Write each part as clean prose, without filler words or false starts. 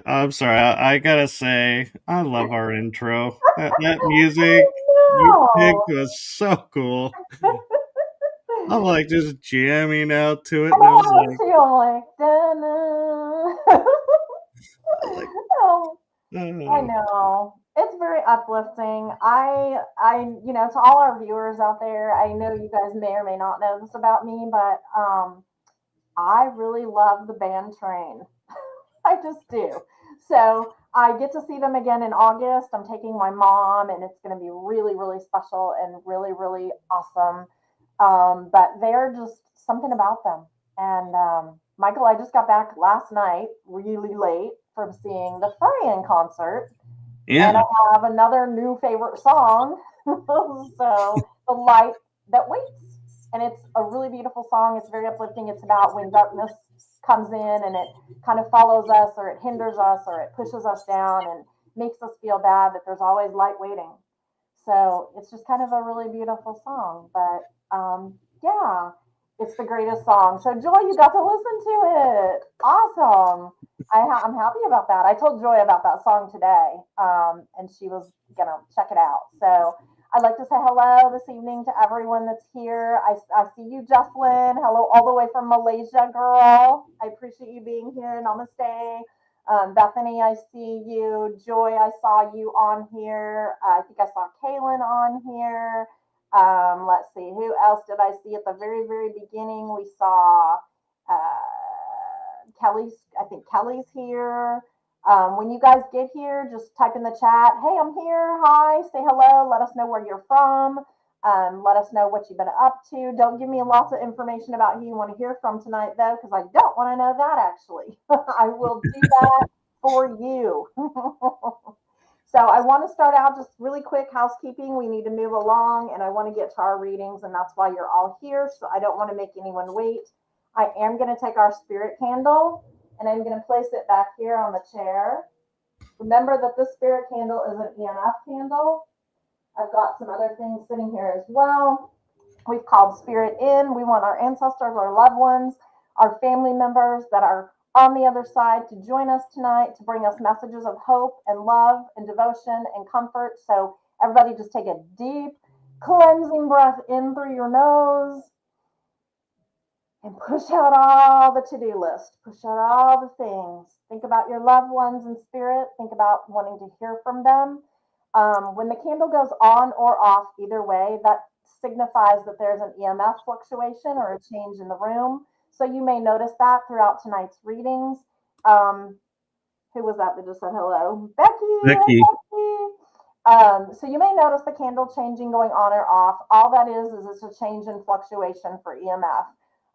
I'm sorry. I gotta say, I love our intro. That music you No. picked was so cool. I'm like just jamming out to it, I and I know was I was like, too. I'm like, like, oh, I oh. know. It's very uplifting. To all our viewers out there, I know you guys may or may not know this about me, but I really love the band Train. I just do. So I get to see them again in August. I'm taking my mom, and it's going to be really, really special and really, really awesome. But they're just something about them. And Michael, I just got back last night, really late, from seeing the Furry concert, and Yeah, I have another new favorite song. So the light that waits, and it's a really beautiful song. It's very uplifting. It's about when darkness comes in and it kind of follows us, or it hinders us, or it pushes us down and makes us feel bad. That there's always light waiting. So it's just kind of a really beautiful song. But yeah, it's the greatest song. So Joy, you got to listen to it. Awesome. I'm happy about that. I told Joy about that song today, and she was gonna check it out. So I'd like to say hello this evening to everyone that's here. I see you, Jocelyn. Hello, all the way from Malaysia, girl. I appreciate you being here. Namaste. Bethany, I see you. Joy, I saw you on here. I think I saw Kaylin on here. Let's see, who else did I see at the very, very beginning? We saw Kelly's, I think Kelly's here. When you guys get here, just type in the chat, hey, I'm here. Hi, say hello. Let us know where you're from. Let us know what you've been up to. Don't give me lots of information about who you want to hear from tonight, though, because I don't want to know that actually. I will do that for you. So I want to start out just really quick housekeeping. We need to move along, and I want to get to our readings, and that's why you're all here. So I don't want to make anyone wait. I am going to take our spirit candle, and I'm going to place it back here on the chair. Remember that this spirit candle is an EMF candle. I've got some other things sitting here as well. We've called spirit in. We want our ancestors, our loved ones, our family members that are on the other side to join us tonight to bring us messages of hope and love and devotion and comfort. So everybody just take a deep cleansing breath in through your nose and push out all the to-do list. Push out all the things. Think about your loved ones in spirit. Think about wanting to hear from them. When the candle goes on or off, either way, that signifies that there's an EMF fluctuation or a change in the room. So you may notice that throughout tonight's readings. Who was that just said hello? Becky. Hey, Becky. Becky. So you may notice the candle changing, going on or off. All that is it's a change in fluctuation for EMF.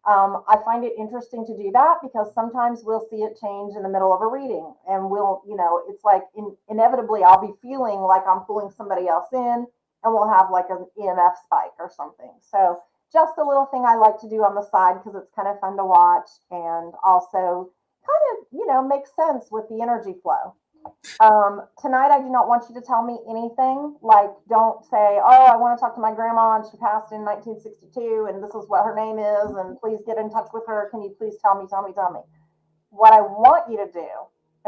I find it interesting to do that because sometimes we'll see it change in the middle of a reading, and it's like inevitably I'll be feeling like I'm pulling somebody else in, and we'll have like an EMF spike or something. So just a little thing I like to do on the side because it's kind of fun to watch, and also kind of makes sense with the energy flow. Tonight, I do not want you to tell me anything. Like, don't say, oh, I want to talk to my grandma and she passed in 1962 and this is what her name is and please get in touch with her. Can you please tell me? What I want you to do,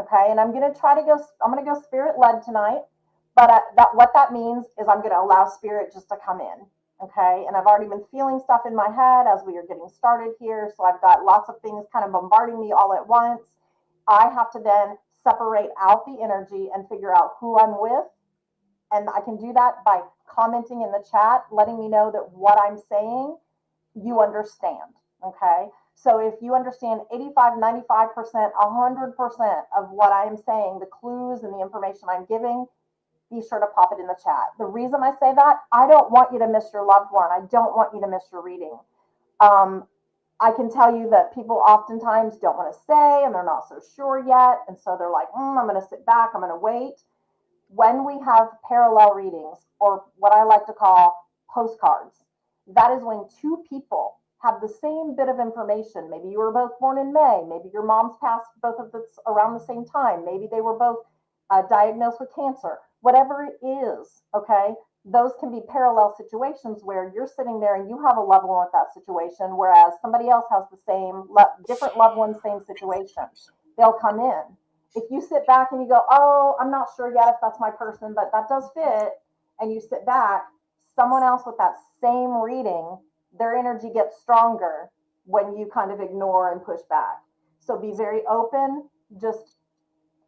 okay? And I'm going to go spirit led tonight. But what that means is I'm going to allow spirit just to come in, Okay. And I've already been feeling stuff in my head as we are getting started here. So I've got lots of things kind of bombarding me all at once. I have to then separate out the energy and figure out who I'm with. And I can do that by commenting in the chat, letting me know that what I'm saying, you understand. Okay. So if you understand 85, 95%, 100% of what I am saying, the clues and the information I'm giving, be sure to pop it in the chat. The reason I say that, I don't want you to miss your loved one. I don't want you to miss your reading. Um, I can tell you that people oftentimes don't want to say and they're not so sure yet. And so they're like, I'm going to sit back, I'm going to wait. When we have parallel readings, or what I like to call postcards, that is when two people have the same bit of information. Maybe you were both born in May. Maybe your moms passed both of this around the same time. Maybe they were both diagnosed with cancer. Whatever it is, okay, those can be parallel situations where you're sitting there and you have a loved one with that situation, whereas somebody else has the same, different loved one, same situation. They'll come in. If you sit back and you go, oh, I'm not sure yet if that's my person, but that does fit, and you sit back, someone else with that same reading, their energy gets stronger when you kind of ignore and push back. So be very open, just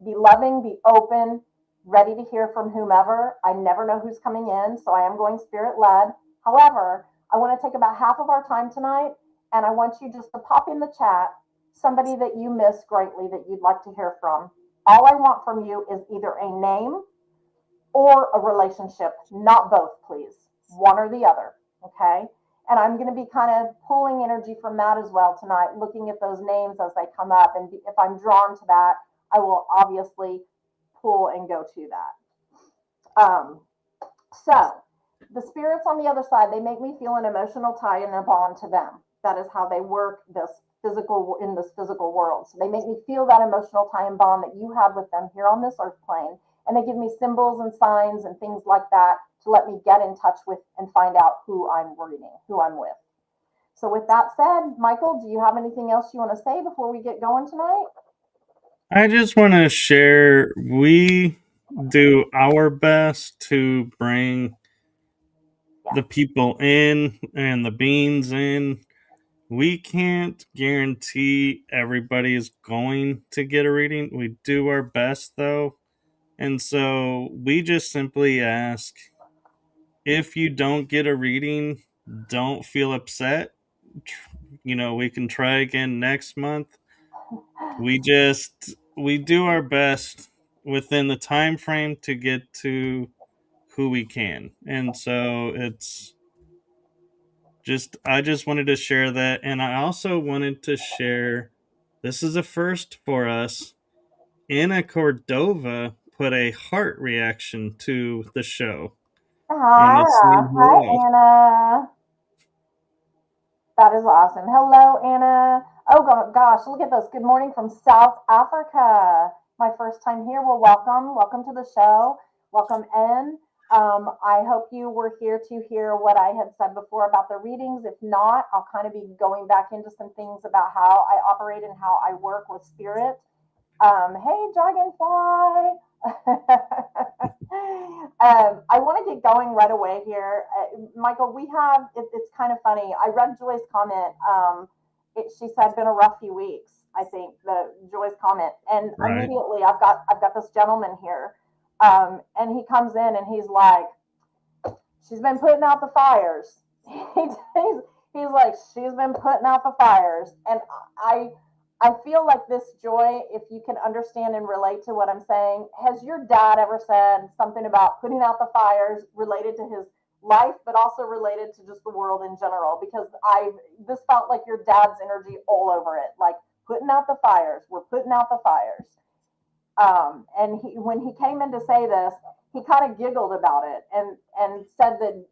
be loving, be open, ready to hear from whomever. I never know who's coming in, so I am going spirit led. However, I want to take about half of our time tonight, and I want you just to pop in the chat somebody that you miss greatly that you'd like to hear from. All I want from you is either a name or a relationship, not both, please. One or the other, okay? And I'm going to be kind of pulling energy from that as well tonight, looking at those names as they come up. And if I'm drawn to that, I will obviously pull and go to that. So the spirits on the other side, they make me feel an emotional tie and a bond to them. That is how they work this physical world. So they make me feel that emotional tie and bond that you have with them here on this earth plane. And they give me symbols and signs and things like that to let me get in touch with and find out who I'm reading, who I'm with. So with that said, Michael, do you have anything else you want to say before we get going tonight? I just want to share we do our best to bring the people in and the beings in. We can't guarantee everybody is going to get a reading. We do our best though. And so we just simply ask, if you don't get a reading, don't feel upset. We can try again next month. We do our best within the time frame to get to who we can. And so I just wanted to share that, and I also wanted to share, this is a first for us. Anna Cordova put a heart reaction to the show. Anna Hi, saying hi, hello. Anna. That is awesome. Hello, Anna. Oh gosh, look at this. Good morning from South Africa. My first time here. Well, welcome. Welcome to the show. Welcome in. I hope you were here to hear what I had said before about the readings. If not, I'll kind of be going back into some things about how I operate and how I work with spirit. Hey, Dragonfly. I want to get going right away here. Michael, it's kind of funny. I read Joy's comment. She said, been a rough few weeks, I think, Joy's comment. And Right. immediately I've got this gentleman here. And he comes in and he's like, she's been putting out the fires. he's like, she's been putting out the fires. And I feel like this, Joy, if you can understand and relate to what I'm saying, has your dad ever said something about putting out the fires related to his life, but also related to just the world in general? Because this felt like your dad's energy all over it, like putting out the fires. We're putting out the fires. And when he came in to say this, he kind of giggled about it and said that,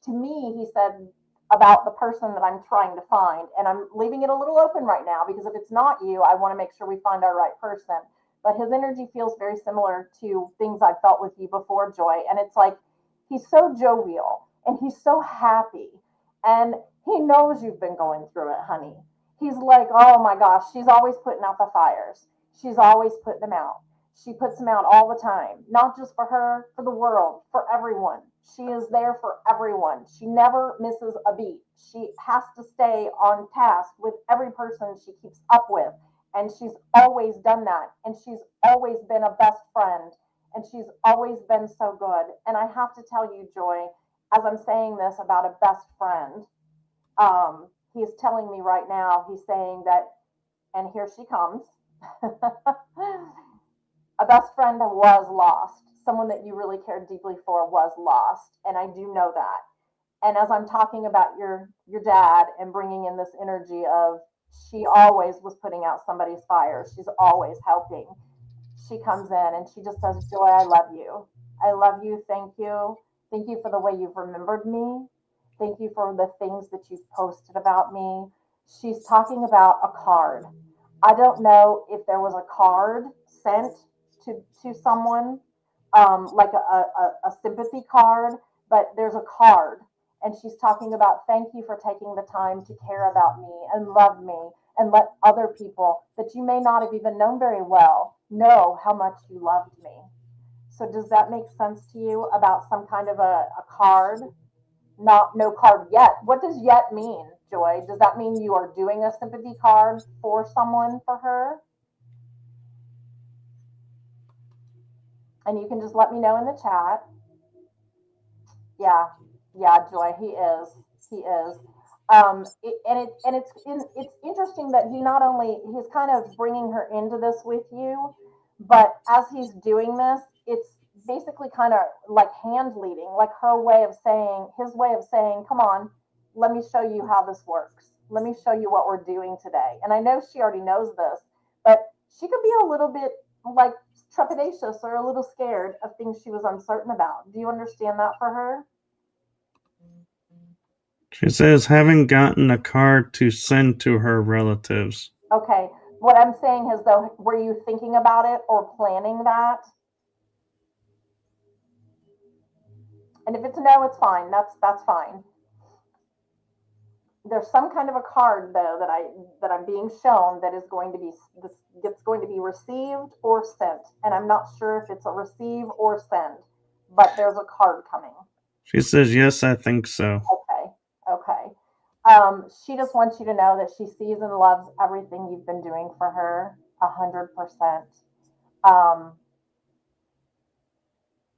to me, he said about the person that I'm trying to find. And I'm leaving it a little open right now because if it's not you, I want to make sure we find our right person. But his energy feels very similar to things I've felt with you before, Joy. And it's like, he's so jovial and he's so happy. And he knows you've been going through it, honey. He's like, oh my gosh, she's always putting out the fires. She's always putting them out. She puts them out all the time, not just for her, for the world, for everyone. She is there for everyone. She never misses a beat. She has to stay on task with every person she keeps up with. And she's always done that. And she's always been a best friend. And she's always been so good. And I have to tell you, Joy, as I'm saying this about a best friend, he's telling me right now, he's saying that, and here she comes. A best friend was lost. Someone that you really cared deeply for was lost. And I do know that. And as I'm talking about your dad and bringing in this energy of she always was putting out somebody's fire. She's always helping. She comes in and she just says, Joy, I love you. I love you. Thank you. Thank you for the way you've remembered me. Thank you for the things that you've posted about me. She's talking about a card. I don't know if there was a card sent to someone, like a sympathy card, but there's a card. And she's talking about thank you for taking the time to care about me and love me and let other people that you may not have even known very well know how much you loved me. So does that make sense to you about some kind of a card? Not no card yet. What does yet mean, Joy? Does that mean you are doing a sympathy card for someone for her? And you can just let me know in the chat. Yeah, yeah, Joy, he is. He is. It's interesting that he not only he's kind of bringing her into this with you, but as he's doing this, it's basically kind of like hand leading, like her way of saying, his way of saying, "Come on, let me show you how this works. Let me show you what we're doing today." And I know she already knows this, but she could be a little bit like trepidatious or a little scared of things she was uncertain about. Do you understand that for her? She says, haven't gotten a card to send to her relatives. Okay. What I'm saying is, though, were you thinking about it or planning that? And if it's a no, it's fine. That's fine. There's some kind of a card though that I'm being shown that is going to be this it's going to be received or sent, and I'm not sure if it's a receive or send, but there's a card coming. She says, yes, I think so. Okay. Okay. She just wants you to know that she sees and loves everything you've been doing for her 100%. Um,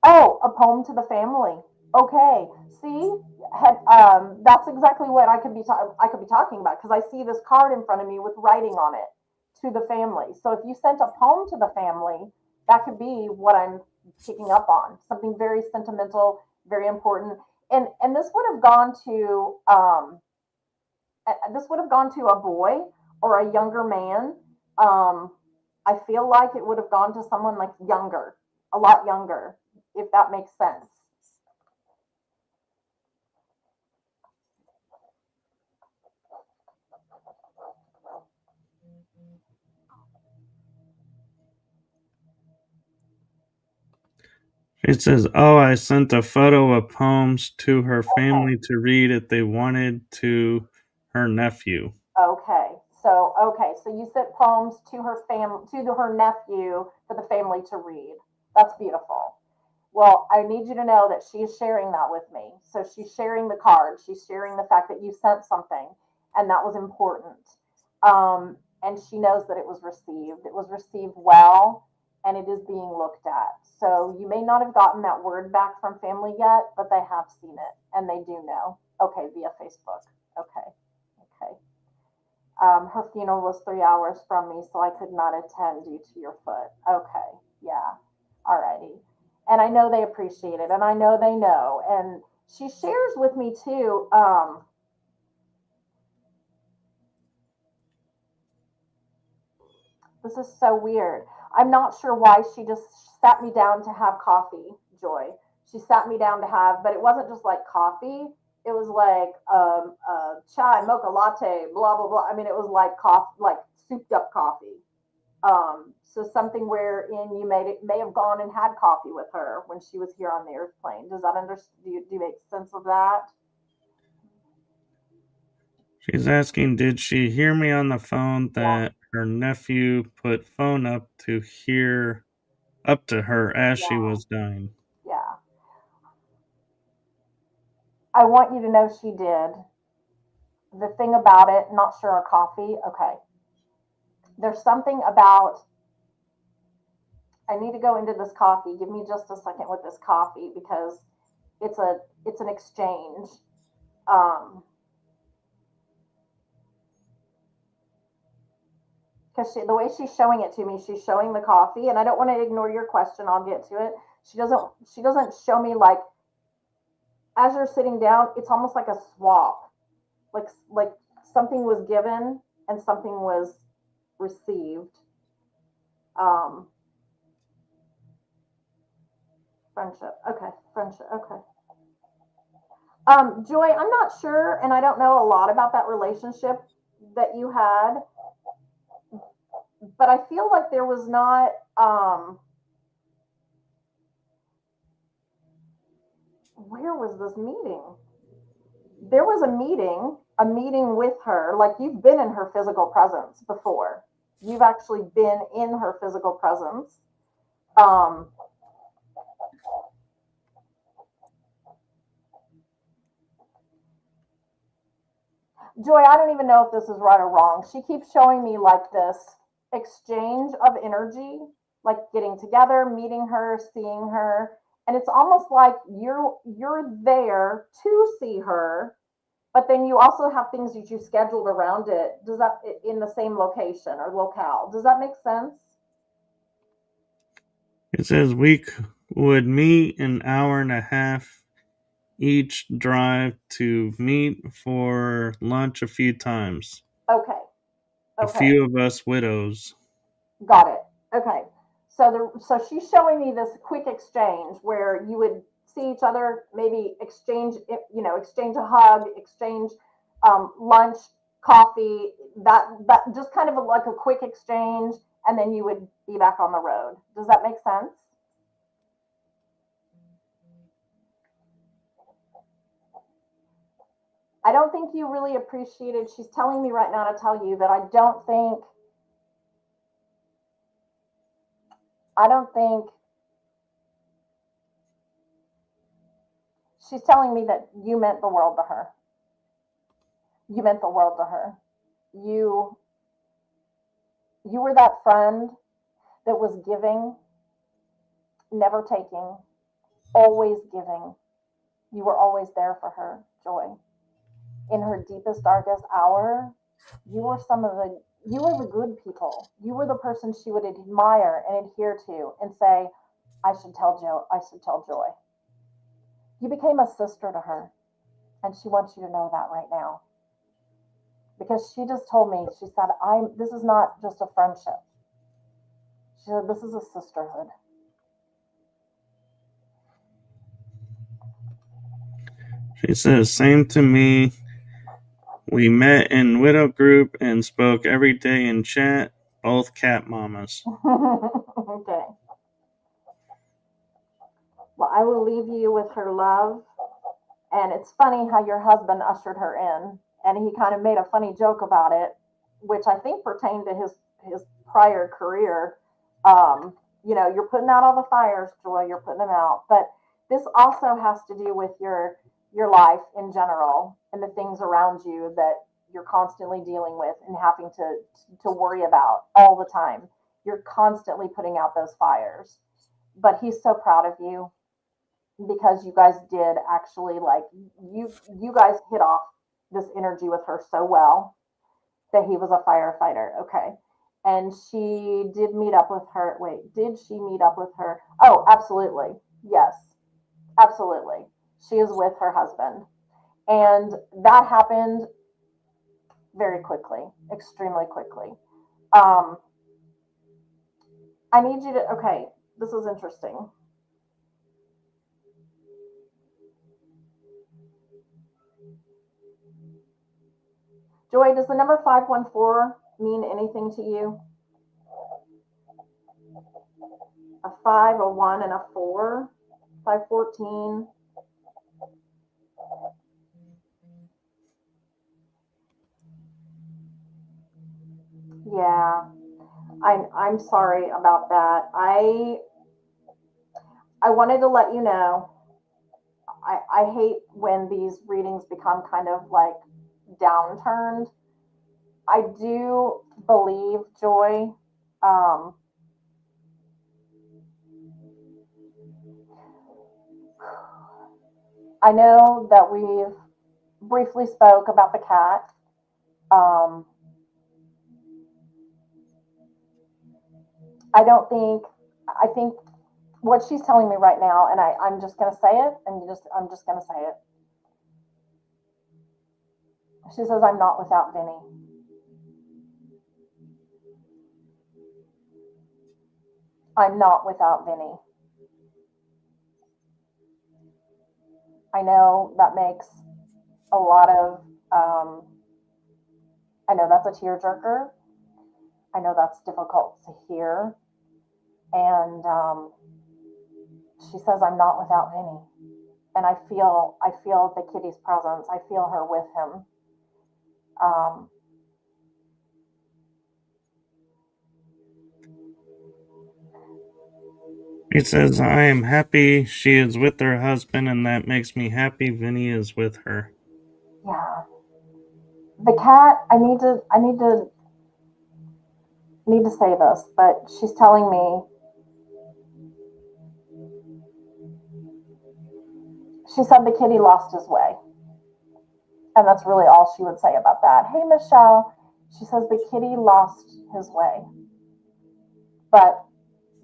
oh, a poem to the family. Okay. See, that's exactly what I could be talking about because I see this card in front of me with writing on it to the family. So if you sent a poem to the family, that could be what I'm picking up on. Something very sentimental, very important. And this would have gone to a boy or a younger man. Um, I feel like it would have gone to someone like younger, a lot younger, if that makes sense. She says, oh, I sent a photo of poems to her Okay. family to read if they wanted to her nephew. Okay. So you sent poems to her family, to her nephew, for the family to read. That's beautiful. Well, I need you to know that she is sharing that with me. So she's sharing the card. She's sharing the fact that you sent something, and that was important. And she knows that it was received. It was received well, and it is being looked at. So you may not have gotten that word back from family yet, but they have seen it, and they do know. Okay, via Facebook. Okay. Okay. Her funeral was 3 hours from me, so I could not attend due to your foot. Okay, yeah, alrighty. And I know they appreciate it, and I know they know. And she shares with me too. This is so weird. I'm not sure why she just sat me down to have coffee, Joy. She sat me down to have, but it wasn't just like coffee. It was like chai, mocha latte, blah blah blah. I mean, it was like coffee, like souped up coffee. So something wherein you may have gone and had coffee with her when she was here on the airplane. Does that do you make sense of that? She's asking, did she hear me on the phone Yeah. that her nephew put phone up to hear up to her as she Yeah, was dying. yeah. I want you to know she did. The thing about it, not sure a coffee. Okay. There's something about, I need to go into this coffee. Give me just a second with this coffee because it's an exchange. Um, because the way she's showing it to me, she's showing the coffee, and I don't want to ignore your question. I'll get to it. She doesn't show me like as you're sitting down. It's almost like a swap, like something was given and something was received. Um, friendship. Okay, friendship. Okay. Joy, I'm not sure, and I don't know a lot about that relationship that you had, but I feel like there was not. Where was this meeting? There was a meeting with her. Like you've been in her physical presence before. You've actually been in her physical presence. Um, Joy, I don't even know if this is right or wrong. She keeps showing me like this exchange of energy, like getting together, meeting her, seeing her, and it's almost like you're there to see her, but then you also have things that you scheduled around it. Does that in the same location or locale? Does that make sense? It says we would meet an hour and a half each, drive to meet for lunch a few times. Okay. A Okay. few of us widows. Got it. Okay. So she's showing me this quick exchange where you would see each other, maybe exchange, exchange a hug, exchange lunch, coffee, that just kind of like a quick exchange, and then you would be back on the road. Does that make sense? I don't think you really appreciated. She's telling me right now to tell you that I don't think she's telling me that you meant the world to her. You meant the world to her. You you were that friend that was giving, never taking, always giving. You were always there for her, Joy. In her deepest, darkest hour, you were the good people. You were the person she would admire and adhere to and say, I should tell Joy. You became a sister to her, and she wants you to know that right now. Because she just told me, she said, I'm this is not just a friendship. She said, this is a sisterhood. She says, same to me. We met in widow group and spoke every day in chat, both cat mamas. Okay. Well, I will leave you with her love. And it's funny how your husband ushered her in, and he kind of made a funny joke about it, which I think pertained to his prior career. You're putting out all the fires, Joy. You're putting them out, but this also has to do with your life in general and the things around you that you're constantly dealing with and having to worry about all the time. You're constantly putting out those fires, but he's so proud of you because you guys did actually like you guys hit off this energy with her so well that he was a firefighter. Okay. And she did meet up with her. Wait, did she meet up with her? Oh, absolutely. Yes, absolutely. She is with her husband. And that happened very quickly, extremely quickly. Um, I need you to, okay, this is interesting. Joy, does the number 514 mean anything to you? A 5, a 1, and a 4. 514. Yeah, I'm sorry about that. I wanted to let you know, I hate when these readings become kind of like downturned. I do believe, Joy, um, I know that we've briefly spoke about the cat. Um, I don't think, I think what she's telling me right now, and I'm just going to say it, and I'm just going to say it. She says, I'm not without Vinny. I'm not without Vinny. I know that makes a lot of, I know that's a tearjerker. I know that's difficult to hear. And she says, I'm not without Vinny. And I feel the kitty's presence. I feel her with him. Um, He says, I am happy she is with her husband, and that makes me happy Vinny is with her. yeah. The cat, need to say this, but she's telling me, she said the kitty lost his way. And that's really all she would say about that. Hey, Michelle, she says the kitty lost his way, but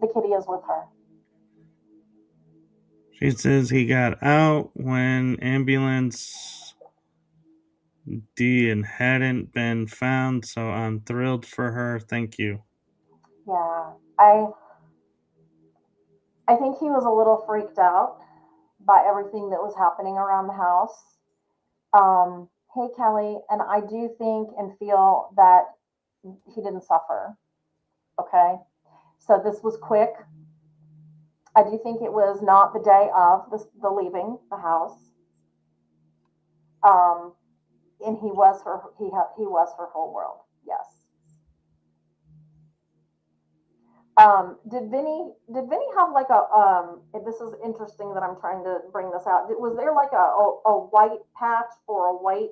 the kitty is with her. She says he got out when ambulance D and hadn't been found, so I'm thrilled for her. Thank you. Yeah, I think he was a little freaked out by everything that was happening around the house. Hey, Kelly, and I do think and feel that he didn't suffer. Okay, so this was quick. I do think it was not the day of the leaving the house. Um, and he was her whole world. Yes. Did Vinny have like a this is interesting that I'm trying to bring this out. Was there like a white patch or a white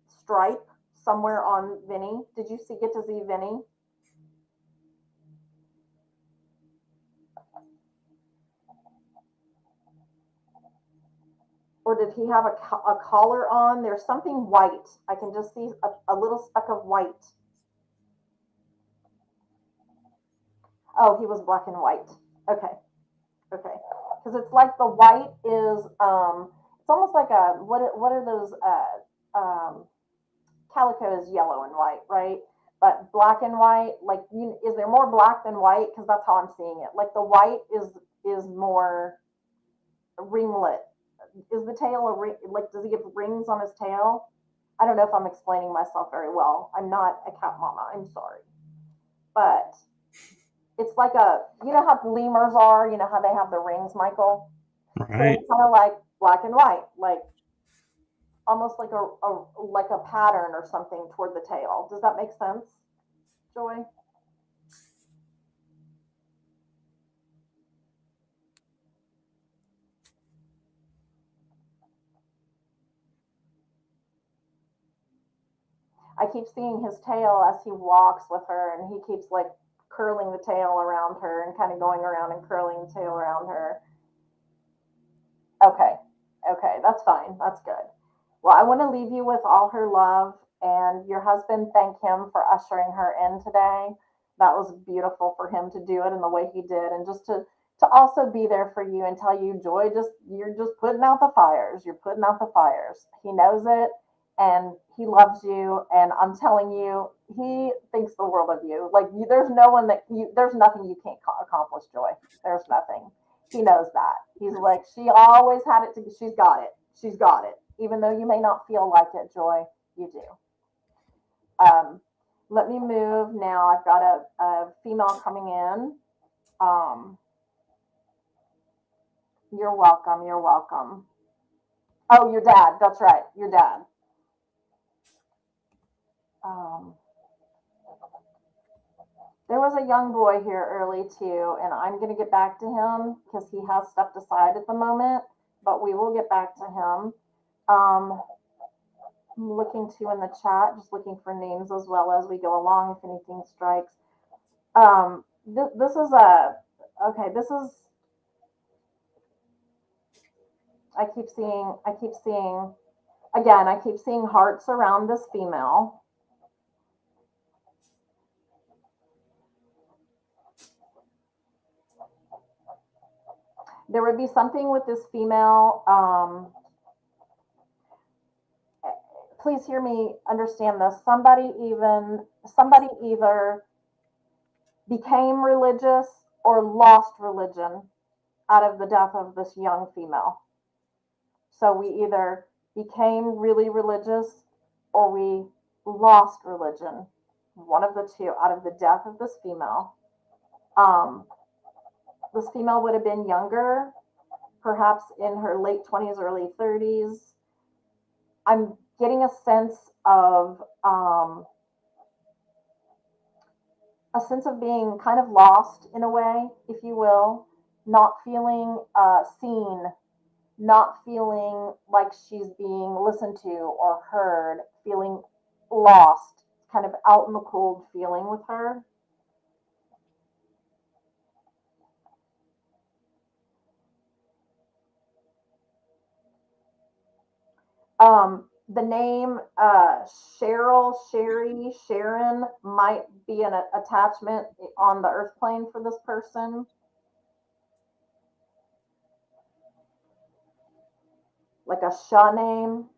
stripe somewhere on Vinny? Did you get to see Vinny? Or did he have a collar on? There's something white. I can just see a little speck of white. Oh, he was black and white. Okay, okay. Because it's like the white is it's almost like a what are those calico is yellow and white, right? But black and white, like is there more black than white? Because that's how I'm seeing it. Like the white is more ringlet. Is the tail a ring? Like does he have rings on his tail? I don't know if I'm explaining myself very well. I'm not a cat mama. I'm sorry, but it's like you know how lemurs are. You know how they have the rings, Michael. So Right. it's kind of like black and white, like almost like a pattern or something toward the tail. Does that make sense, Joy? I keep seeing his tail as he walks with her, and he keeps like curling the tail around her and kind of going around and curling the tail around her. Okay, okay, that's fine. That's good. Well, I want to leave you with all her love, and your husband, thank him for ushering her in today. That was beautiful for him to do it in the way he did, and just to also be there for you and tell you, Joy, just you're just putting out the fires. You're putting out the fires. He knows it, and he loves you. And I'm telling you, he thinks the world of you. Like there's no one that there's nothing you can't accomplish, Joy. There's nothing. He knows that. He's like, she always had it to. She's got it. She's got it. Even though you may not feel like it, Joy, you do. Um, Let me move now. I've got a female coming in. Um, you're welcome. You're welcome. Oh, your dad. That's right. Your dad. Um, There was a young boy here early too, and I'm going to get back to him because he has stepped aside at the moment, but we will get back to him. I'm looking too in the chat, just looking for names as well as we go along if anything strikes. This is a, okay, this is, I keep seeing, again, I keep seeing hearts around this female. There would be something with this female. Please hear me understand this. Somebody either became religious or lost religion out of the death of this young female. So we either became really religious or we lost religion. One of the two out of the death of this female. This female would have been younger, perhaps in her late 20s, early 30s. I'm getting a sense of being kind of lost in a way, if you will, not feeling seen, not feeling like she's being listened to or heard, feeling lost, kind of out in the cold feeling with her. The name Cheryl, Sherry, Sharon might be an attachment on the earth plane for this person. Like a Sha name.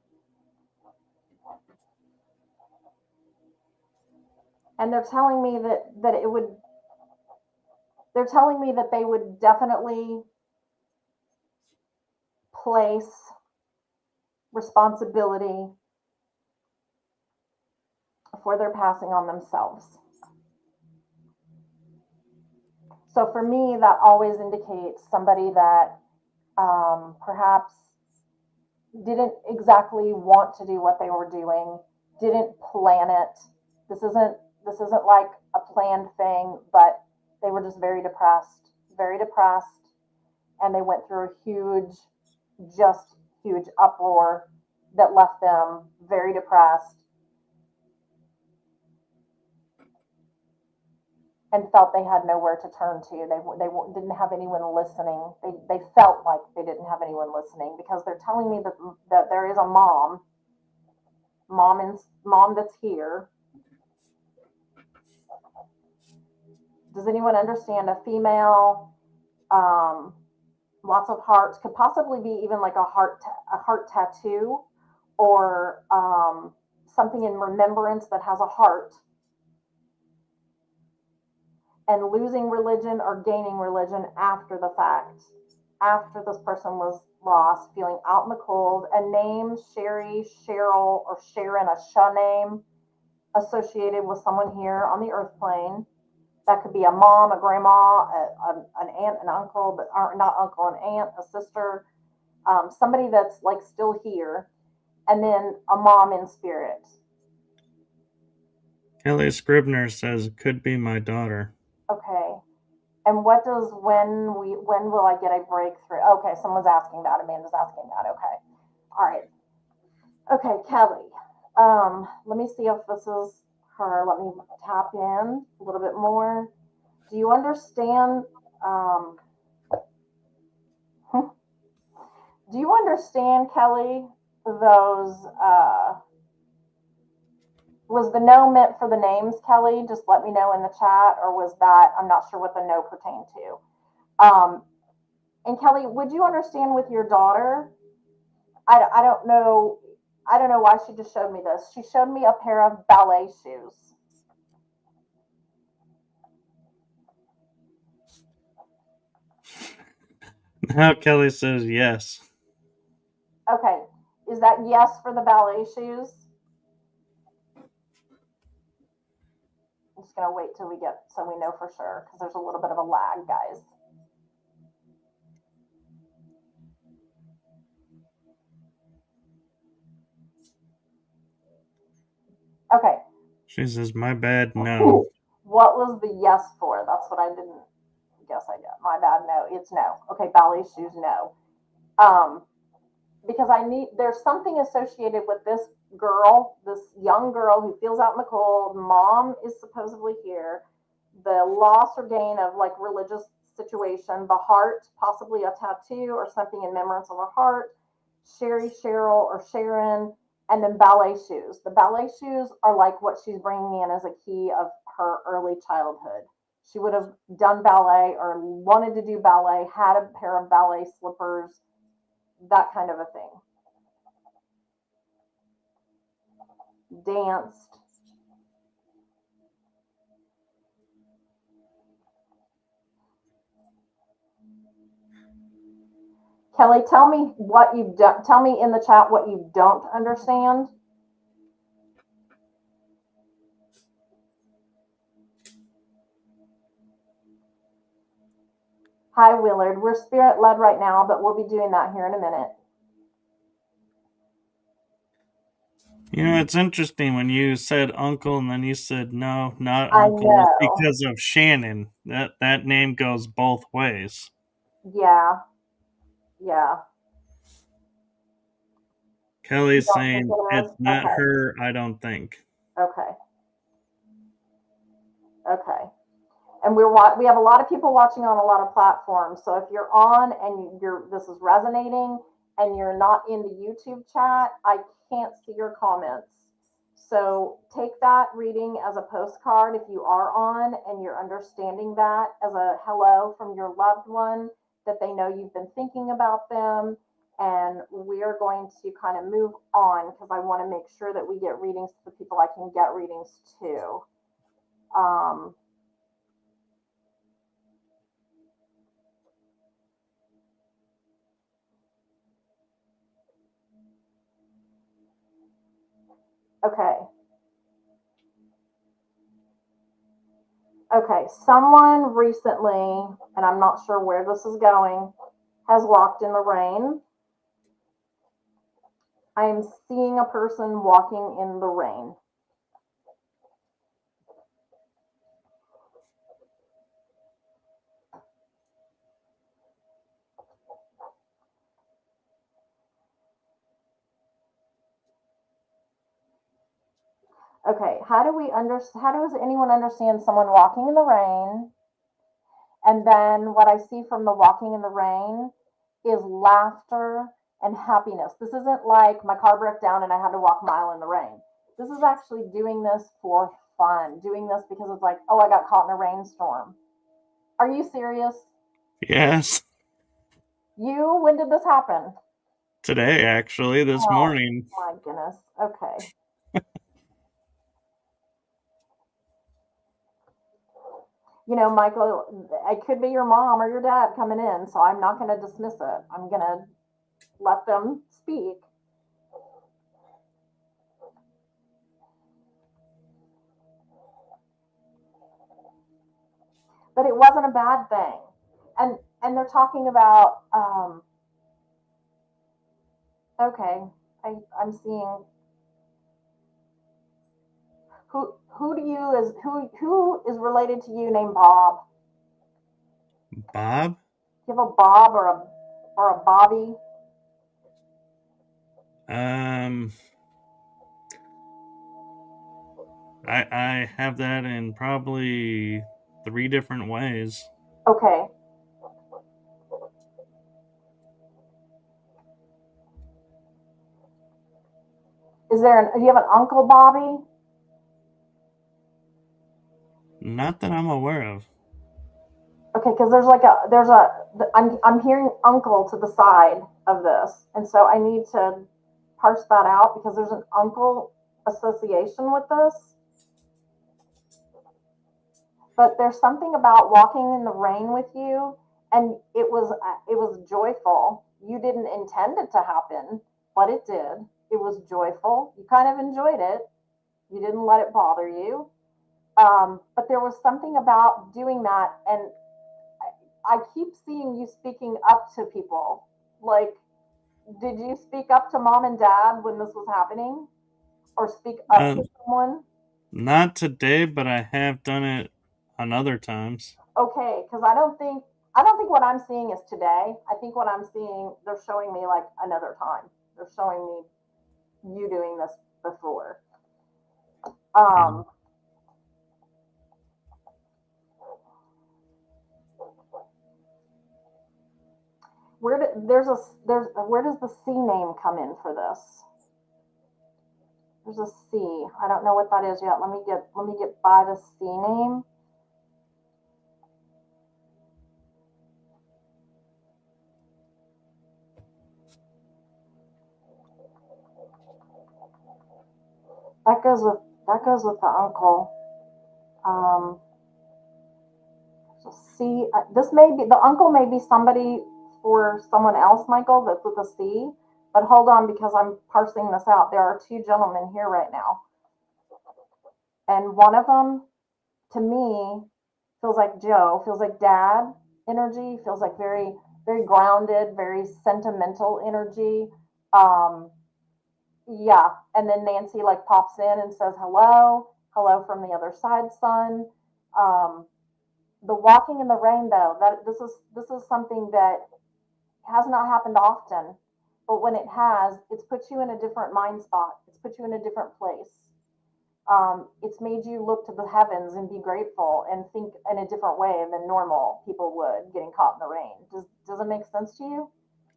And they're telling me that it would, they're telling me that they would definitely place responsibility for their passing on themselves. So for me, that always indicates somebody that perhaps didn't exactly want to do what they were doing, didn't plan it. This isn't like a planned thing, but they were just very depressed, and they went through a huge uproar that left them very depressed and felt they had nowhere to turn to. They didn't have anyone listening. They felt like they didn't have anyone listening because they're telling me that there is a mom that's here. Does anyone understand a female? Lots of hearts, could possibly be even like a heart tattoo, or something in remembrance that has a heart. And losing religion or gaining religion after the fact, after this person was lost, feeling out in the cold. A name, Sherry, Cheryl, or Sharon, a Sha name associated with someone here on the earth plane. That could be a mom, a grandma, an aunt, an uncle, but not uncle, an aunt, a sister, somebody that's like still here, and then a mom in spirit. Kelly Scribner says it could be my daughter. Okay. And what does when will I get a breakthrough? Okay, someone's asking that. Amanda's asking that. Okay. All right. Okay, Kelly. Let me see if this is her. Let me tap in a little bit more. Do you understand? Do you understand, Kelly? Those was the no meant for the names, Kelly? Just let me know in the chat, or was that, I'm not sure what the no pertained to. And Kelly, would you understand with your daughter? I don't know. I don't know why she just showed me this. She showed me a pair of ballet shoes. Now Kelly says yes. Okay, is that yes for the ballet shoes? I'm just gonna wait till we get, so we know for sure, because there's a little bit of a lag, guys. Okay. She says, my bad, no. What was the yes for? That's what I didn't guess I got. My bad. No, it's no. Okay, ballet shoes, no. Um, because there's something associated with this girl, this young girl who feels out in the cold. Mom is supposedly here. The loss or gain of like religious situation, the heart, possibly a tattoo or something in remembrance of her heart, Cheryl or Sharon, and then ballet shoes. The ballet shoes are like what she's bringing in as a key of her early childhood. She would have done ballet or wanted to do ballet, had a pair of ballet slippers, that kind of a thing. Danced. Kelly, tell me what you don't. Tell me in the chat what you don't understand. Hi, Willard. We're spirit led right now, but we'll be doing that here in a minute. You know, it's interesting when you said uncle and then you said no, not I uncle. It's know. because of Shannon. That name goes both ways. Yeah. Yeah. You Kelly's don't think saying it is? it's not Okay. her, I don't think. Okay. Okay. And we have a lot of people watching on a lot of platforms. So if you're on and this is resonating and you're not in the YouTube chat, I can't see your comments. So take that reading as a postcard if you are on and you're understanding that as a hello from your loved one, that they know you've been thinking about them. And we're going to kind of move on because I want to make sure that we get readings to the people I can get readings to. Okay. Okay, someone recently, and I'm not sure where this is going, has walked in the rain. I am seeing a person walking in the rain. Okay, how does anyone understand someone walking in the rain? And then what I see from the walking in the rain is laughter and happiness. This isn't like my car broke down and I had to walk a mile in the rain. This is actually doing this for fun, doing this because it's like, oh, I got caught in a rainstorm. Are you serious? Yes. When did this happen? Today, actually, this Oh morning. my goodness. Okay. Michael, it could be your mom or your dad coming in, so I'm not going to dismiss it. I'm going to let them speak. But it wasn't a bad thing. And they're talking about okay, I'm seeing who is related to you named Bob? Bob? Do you have a Bob or a Bobby? Um, I have that in probably 3 different ways. Okay. Do you have an Uncle Bobby? Not that I'm aware of. Okay, because I'm hearing uncle to the side of this, and so I need to parse that out because there's an uncle association with this. But there's something about walking in the rain with you, and it was joyful. You didn't intend it to happen, but it did. It was joyful. You kind of enjoyed it. You didn't let it bother you. But there was something about doing that, and I keep seeing you speaking up to people. Like, did you speak up to mom and dad when this was happening? Or speak up Uh, to someone? Not today, but I have done it on other times. Okay, because I don't think what I'm seeing is today. I think what I'm seeing, they're showing me like another time. They're showing me you doing this before. Um, There's where does the C name come in for this? There's a C. I don't know what that is yet. Let me get by the C name. That goes with the uncle. Um, so C. This may be the uncle. May be somebody for someone else, Michael. That's with a C. But hold on, because I'm parsing this out. There are two gentlemen here right now, and one of them, to me, feels like Joe. Feels like dad energy. Feels like very grounded, very sentimental energy. Um, Yeah, and then Nancy like pops in and says hello from the other side, son. Um, the walking in the rain, though, that this is something that has not happened often, but when it has, it's put you in a different mind spot. It's put you in a different place. It's made you look to the heavens and be grateful and think in a different way than normal people would, getting caught in the rain. Does it make sense to you?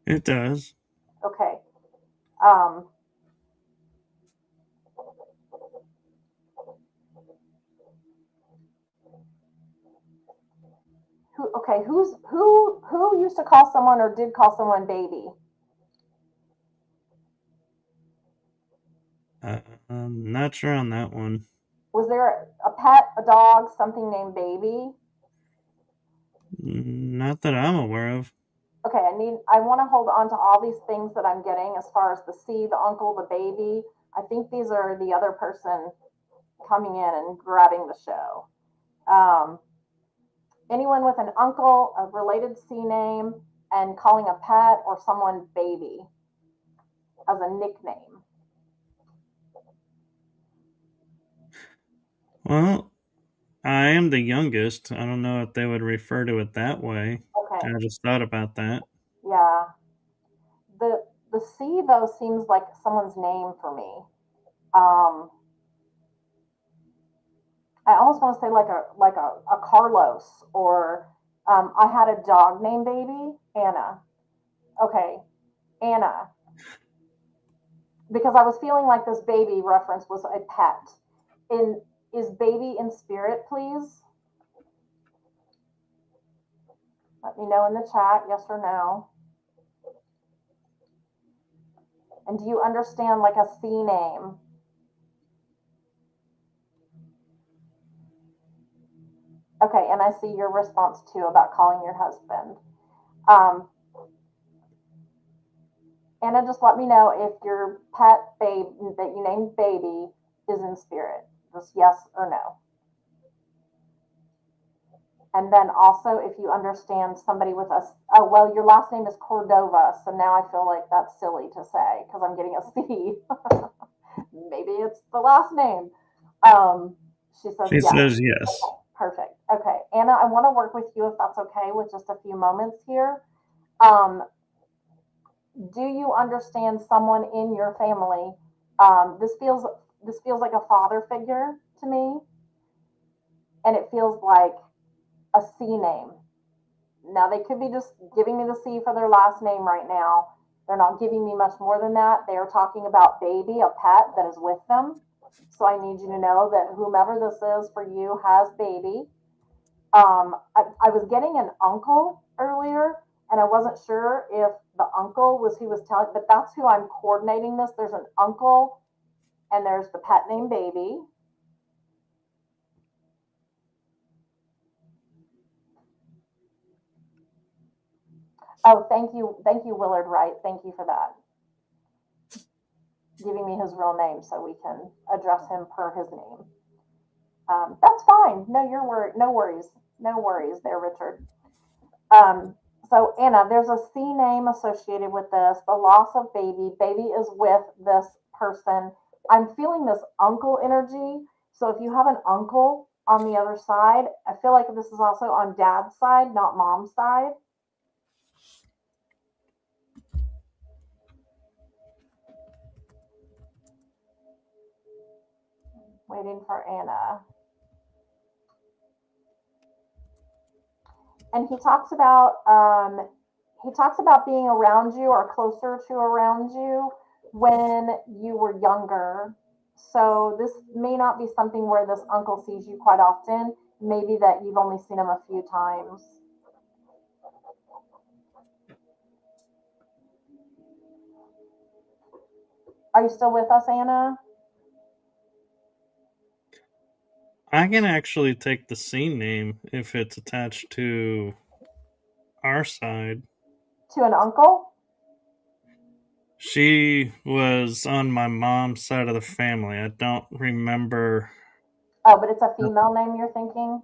it does. Okay. Um, who used to call someone or did call someone baby? I'm not sure on that one. Was there a pet, a dog, something named baby? Not that I'm aware of. Okay, I want to hold on to all these things that I'm getting as far as the C, the uncle, the baby. I think these are the other person coming in and grabbing the show. Um, anyone with an uncle, a related C name, and calling a pet or someone baby as a nickname. Well, I am the youngest. I don't know if they would refer to it that way. Okay, I just thought about that. yeah. The C though seems like someone's name for me. Um, I almost want to say like a Carlos or I had a dog named Baby Anna. Okay, Anna, because I was feeling like this baby reference was a pet. In is baby in spirit, please? Let me know in the chat, yes or no. And do you understand like a C name? Okay, and I see your response too about calling your husband. Um, Anna, just let me know if your pet babe that you named baby is in spirit. Just yes or no. And then also if you understand somebody with us, oh, well, your last name is Cordova. So now I feel like that's silly to say because I'm getting a C. Maybe it's the last name. She says She yes. says yes. Perfect. Okay. Anna, I want to work with you if that's okay with just a few moments here. Um, do you understand someone in your family? This feels like a father figure to me, and it feels like a C name. Now they could be just giving me the C for their last name right now. They're not giving me much more than that. They are talking about baby, a pet that is with them. So I need you to know that whomever this is for you has baby. I was getting an uncle earlier, and I wasn't sure if the uncle was who was telling, but that's who I'm coordinating this. There's an uncle, and there's the pet named Baby. Oh, thank you, Willard Wright. Thank you for that, giving me his real name so we can address him per his name. That's fine. No, no worries, no worries there, Richard. Um, so Anna, there's a C name associated with this, the loss of baby. Baby is with this person. I'm feeling this uncle energy. So if you have an uncle on the other side. I feel like this is also on dad's side, not mom's side. Waiting for Anna. And he talks about being around you or closer to around you when you were younger. So this may not be something where this uncle sees you quite often. Maybe that you've only seen him a few times. Are you still with us, Anna? I can actually take the scene name if it's attached to our side. To an uncle? She was on my mom's side of the family. I don't remember. Oh, but it's a female name you're thinking?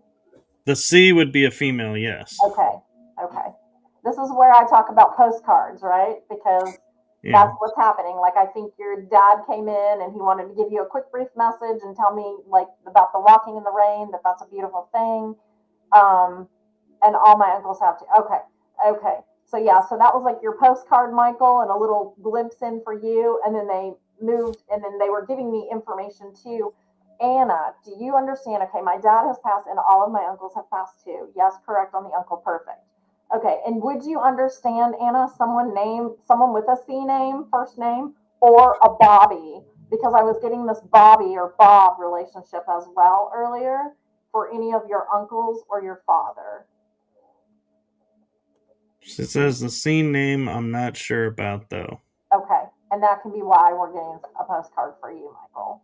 The C would be a female, yes. Okay, okay. This is where I talk about postcards, right? Because Yeah. that's what's happening. Like, I think your dad came in and he wanted to give you a quick, brief message and tell me, like, about the walking in the rain, that that's a beautiful thing. Um, and all my uncles have to. Okay, okay. So, yeah, so that was like your postcard, Michael, and a little glimpse in for you. And then they moved, and then they were giving me information too. Anna, do you understand? Okay, my dad has passed, and all of my uncles have passed too. Yes, correct on the uncle. Perfect. Okay, and would you understand, Anna, someone with a C name, first name, or a Bobby? Because I was getting this Bobby or Bob relationship as well earlier for any of your uncles or your father. She says the scene name I'm not sure about though. Okay, and that can be why we're getting a postcard for you, Michael.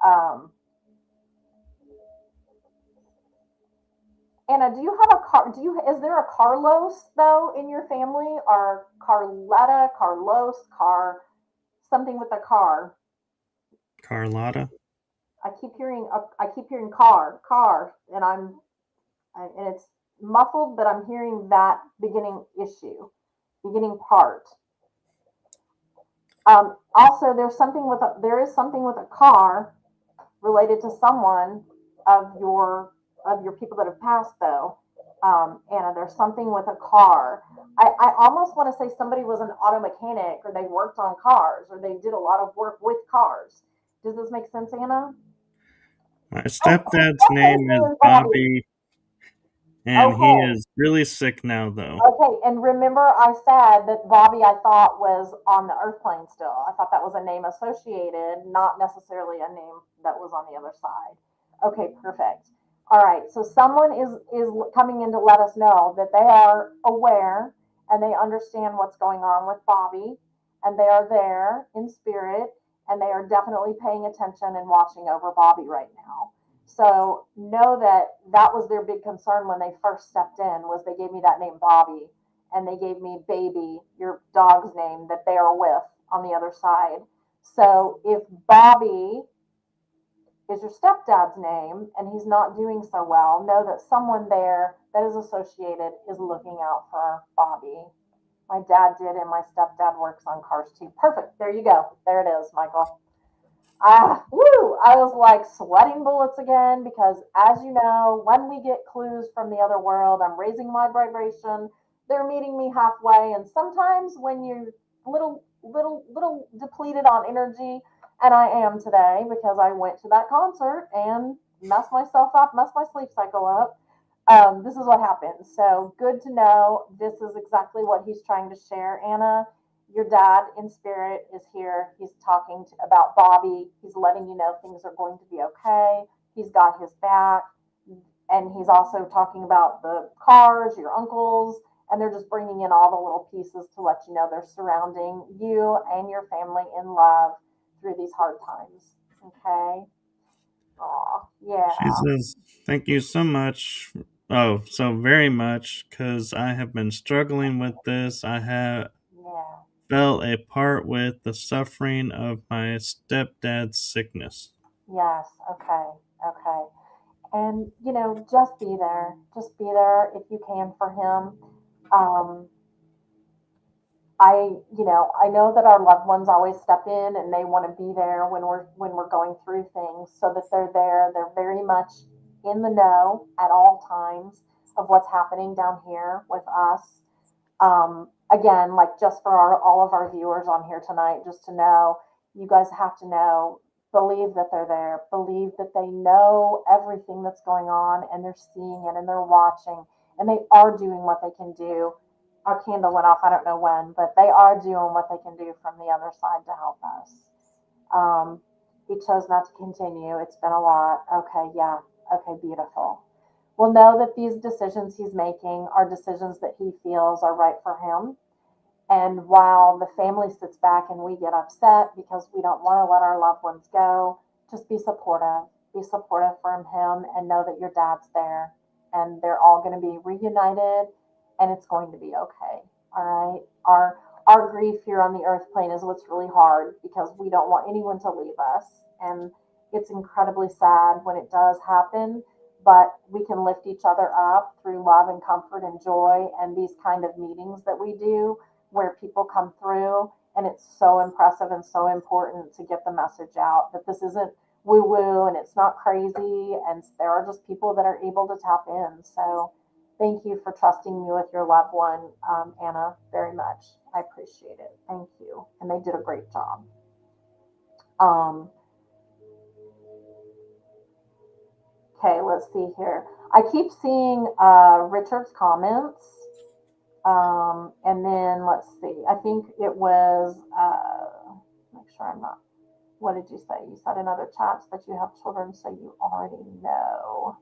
Um, Anna, do you have a car? Is there a Carlos though in your family, or Carletta, Carlos, something with a car? Carlotta? I keep hearing car, and and it's muffled, but I'm hearing that beginning beginning part. Also, there is something with a car related to someone of your people that have passed though. Anna, there's something with a car. I almost want to say somebody was an auto mechanic or they worked on cars or they did a lot of work with cars. Does this make sense, Anna? My Oh, stepdad's his name name is is Bobby. Bobby, and he Okay. is really sick now though. Okay, and remember I said that Bobby I thought was on the earth plane still. I thought that was a name associated, not necessarily a name that was on the other side. Okay, perfect. All right, so someone is coming in to let us know that they are aware and they understand what's going on with Bobby and they are there in spirit and they are definitely paying attention and watching over Bobby right now. So know that that was their big concern when they first stepped in was they gave me that name Bobby and they gave me Baby, your dog's name that they are with on the other side. So if Bobby is your stepdad's name and he's not doing so well, know that someone there that is associated is looking out for Bobby. My dad did, and my stepdad works on cars too. Perfect. There you go. There it is, Michael. Woo! I was like sweating bullets again because, as you know, when we get clues from the other world, I'm raising my vibration. They're meeting me halfway, and sometimes when you're little depleted on energy, and I am today because I went to that concert and messed myself up, messed my sleep cycle up. This is what happens. So good to know. This is exactly what he's trying to share, Anna. Your dad in spirit is here. He's talking about Bobby. He's letting you know things are going to be okay. He's got his back. And he's also talking about the cars, your uncles, and they're just bringing in all the little pieces to let you know they're surrounding you and your family in love through these hard times. Okay? Aw, She yeah, says, "Thank you so much. Oh, so very much, because I have been struggling with this. I have yeah. felt a part with the suffering of my stepdad's sickness." Yes, okay, okay. And, just be there. Just be there if you can for him. Um, I know that our loved ones always step in and they want to be there when we're going through things so that they're there. They're very much in the know at all times of what's happening down here with us. Again, like just for all of our viewers on here tonight, just to know, you guys have to know, believe that they're there, believe that they know everything that's going on and they're seeing it and they're watching and they are doing what they can do. Our candle went off, I don't know when, but they are doing what they can do from the other side to help us. Um, he chose not to continue. It's been a lot. Okay, yeah. Okay, beautiful. Well, know that these decisions he's making are decisions that he feels are right for him. And while the family sits back and we get upset because we don't want to let our loved ones go, just be supportive. Be supportive from him and know that your dad's there and they're all going to be reunited and it's going to be okay. All right. Our grief here on the earth plane is what's really hard because we don't want anyone to leave us. And it's incredibly sad when it does happen, but we can lift each other up through love and comfort and joy and these kind of meetings that we do where people come through, and it's so impressive and so important to get the message out that this isn't woo woo and it's not crazy, and there are just people that are able to tap in. So thank you for trusting me with your loved one, Anna, very much. I appreciate it. Thank you. And they did a great job. Um, okay, let's see here. I keep seeing Richard's comments. And then let's see, I think it was, make sure I'm not, what did you say? You said in other chats that you have children, so you already know.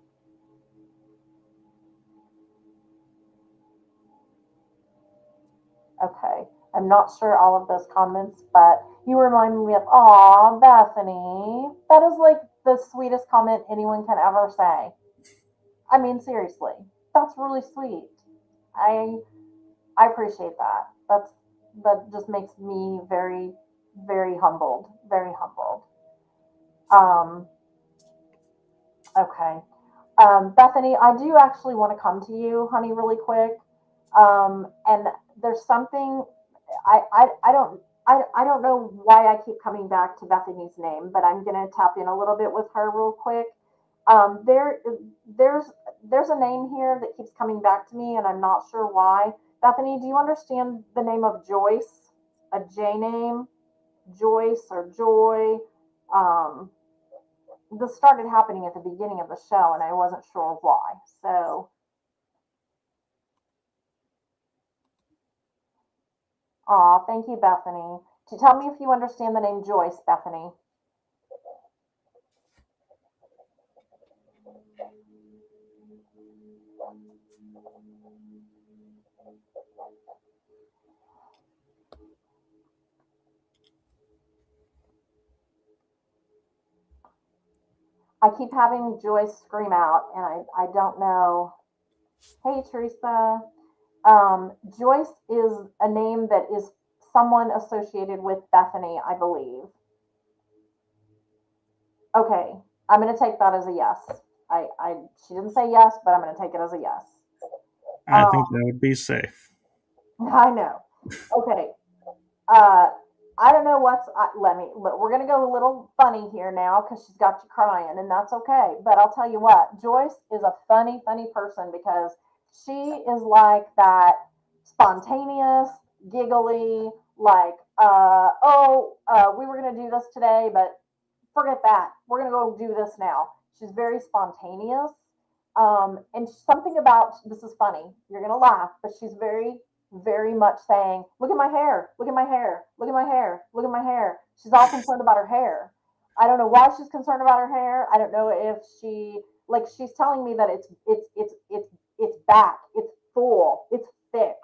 Okay. I'm not sure all of those comments, but you remind me of, aw, Bethany. That is like the sweetest comment anyone can ever say. I mean, seriously, that's really sweet. I I appreciate that. That just makes me very, very humbled. Very humbled. Um, okay. Bethany, I do actually want to come to you, honey, really quick. And there's something I don't know why I keep coming back to Bethany's name, but I'm gonna tap in a little bit with her real quick. Um, there there's there's a name here that keeps coming back to me, and I'm not sure why. Bethany, do you understand the name of Joyce? A J name, Joyce or Joy? Um, this started happening at the beginning of the show, and I wasn't sure why. So, aw, thank you, Bethany. To tell me if you understand the name Joyce, Bethany. I keep having Joyce scream out, and I don't know. Hey, Teresa. Joyce is a name that is someone associated with Bethany, I believe. Okay, I'm going to take that as a yes. She didn't say yes, but I'm going to take it as a yes. I think that would be safe. I know. Okay. Uh, I don't know what's. We're gonna go a little funny here now because she's got you crying, and that's okay. But I'll tell you what, Joyce is a funny, funny person because she is like that spontaneous, giggly, like, we were gonna do this today, but forget that. We're gonna go do this now. She's very spontaneous. And something about this is funny. You're gonna laugh, but she's very, very much saying, "Look at my hair. Look at my hair. Look at my hair. Look at my hair." She's all concerned about her hair. I don't know why she's concerned about her hair. I don't know if she's telling me that it's back, it's full, it's thick.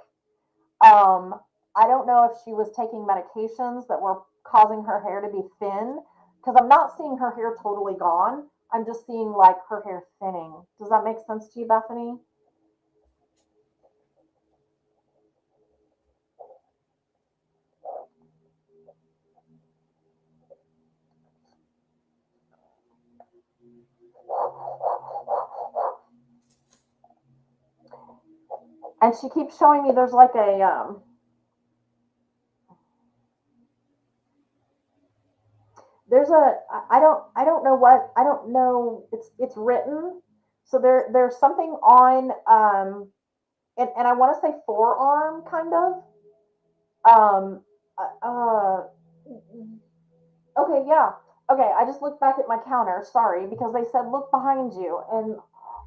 Um, I don't know if she was taking medications that were causing her hair to be thin because I'm not seeing her hair totally gone. I'm just seeing like her hair thinning. Does that make sense to you, Bethany? And she keeps showing me there's like a there's a I don't know what I don't know it's written So there's something on, and I want to say forearm, kind of. Um, okay, yeah. Okay, I just looked back at my counter. Sorry, because they said look behind you, and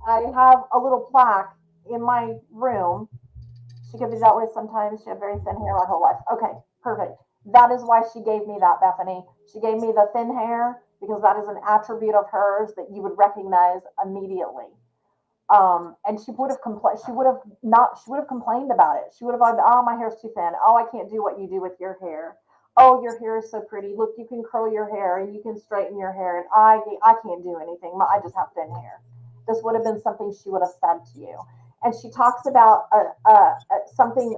I have a little plaque in my room. She could be that way sometimes. She had very thin hair my whole life. Okay, perfect. That is why she gave me that, Bethany. She gave me the thin hair because that is an attribute of hers that you would recognize immediately. And she would have complained. She would have not. She would have complained about it. She would have gone, "Oh, my hair's too thin. Oh, I can't do what you do with your hair. Oh, your hair is so pretty. Look, you can curl your hair and you can straighten your hair, and I can't do anything. I just have thin hair." This would have been something she would have said to you. And she talks about something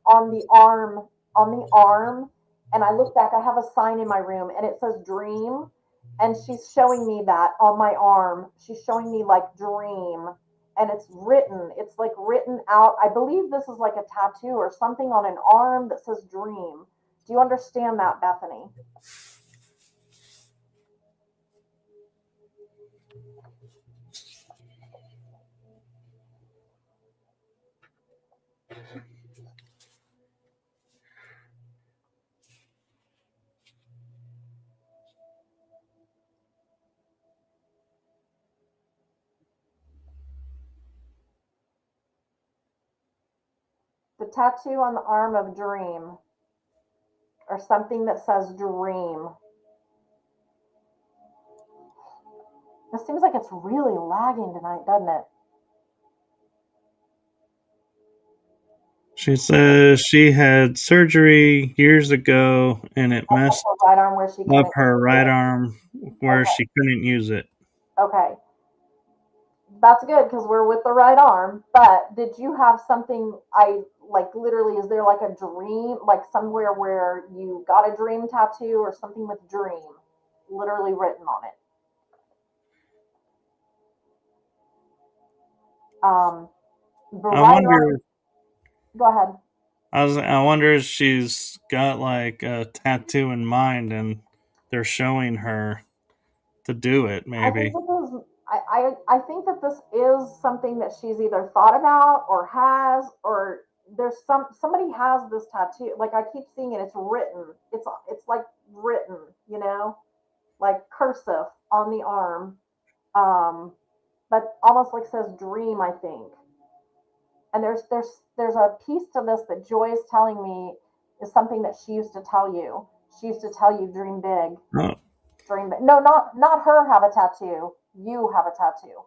on the arm. And I look back. I have a sign in my room, and it says "dream." And she's showing me that on my arm. She's showing me like "dream," and it's like written out. I believe this is like a tattoo or something on an arm that says "dream." Do you understand that, Bethany? The tattoo on the arm of "dream," or something that says "dream." It seems like it's really lagging tonight, doesn't it? She says she had surgery years ago and it Okay, messed her right arm where she up couldn't her do right it. arm where Okay, she couldn't use it. okay. That's good because we're with the right arm. But did you have something? I like literally. Is there like a dream, like somewhere where you got a dream tattoo or something with "dream" literally written on it? The I right wonder arm. Go ahead. I wonder if she's got like a tattoo in mind and they're showing her to do it I think maybe. that this. I think that this is something that she's either thought about or has, or there's somebody has this tattoo. Like I keep seeing it. It's written. It's like written. You know, like cursive on the arm, but almost like says "dream." I think. And there's a piece to this that Joy is telling me is something that she used to tell you. She used to tell you "dream big." Oh, Dream big. No, not her have a tattoo. You have a tattoo.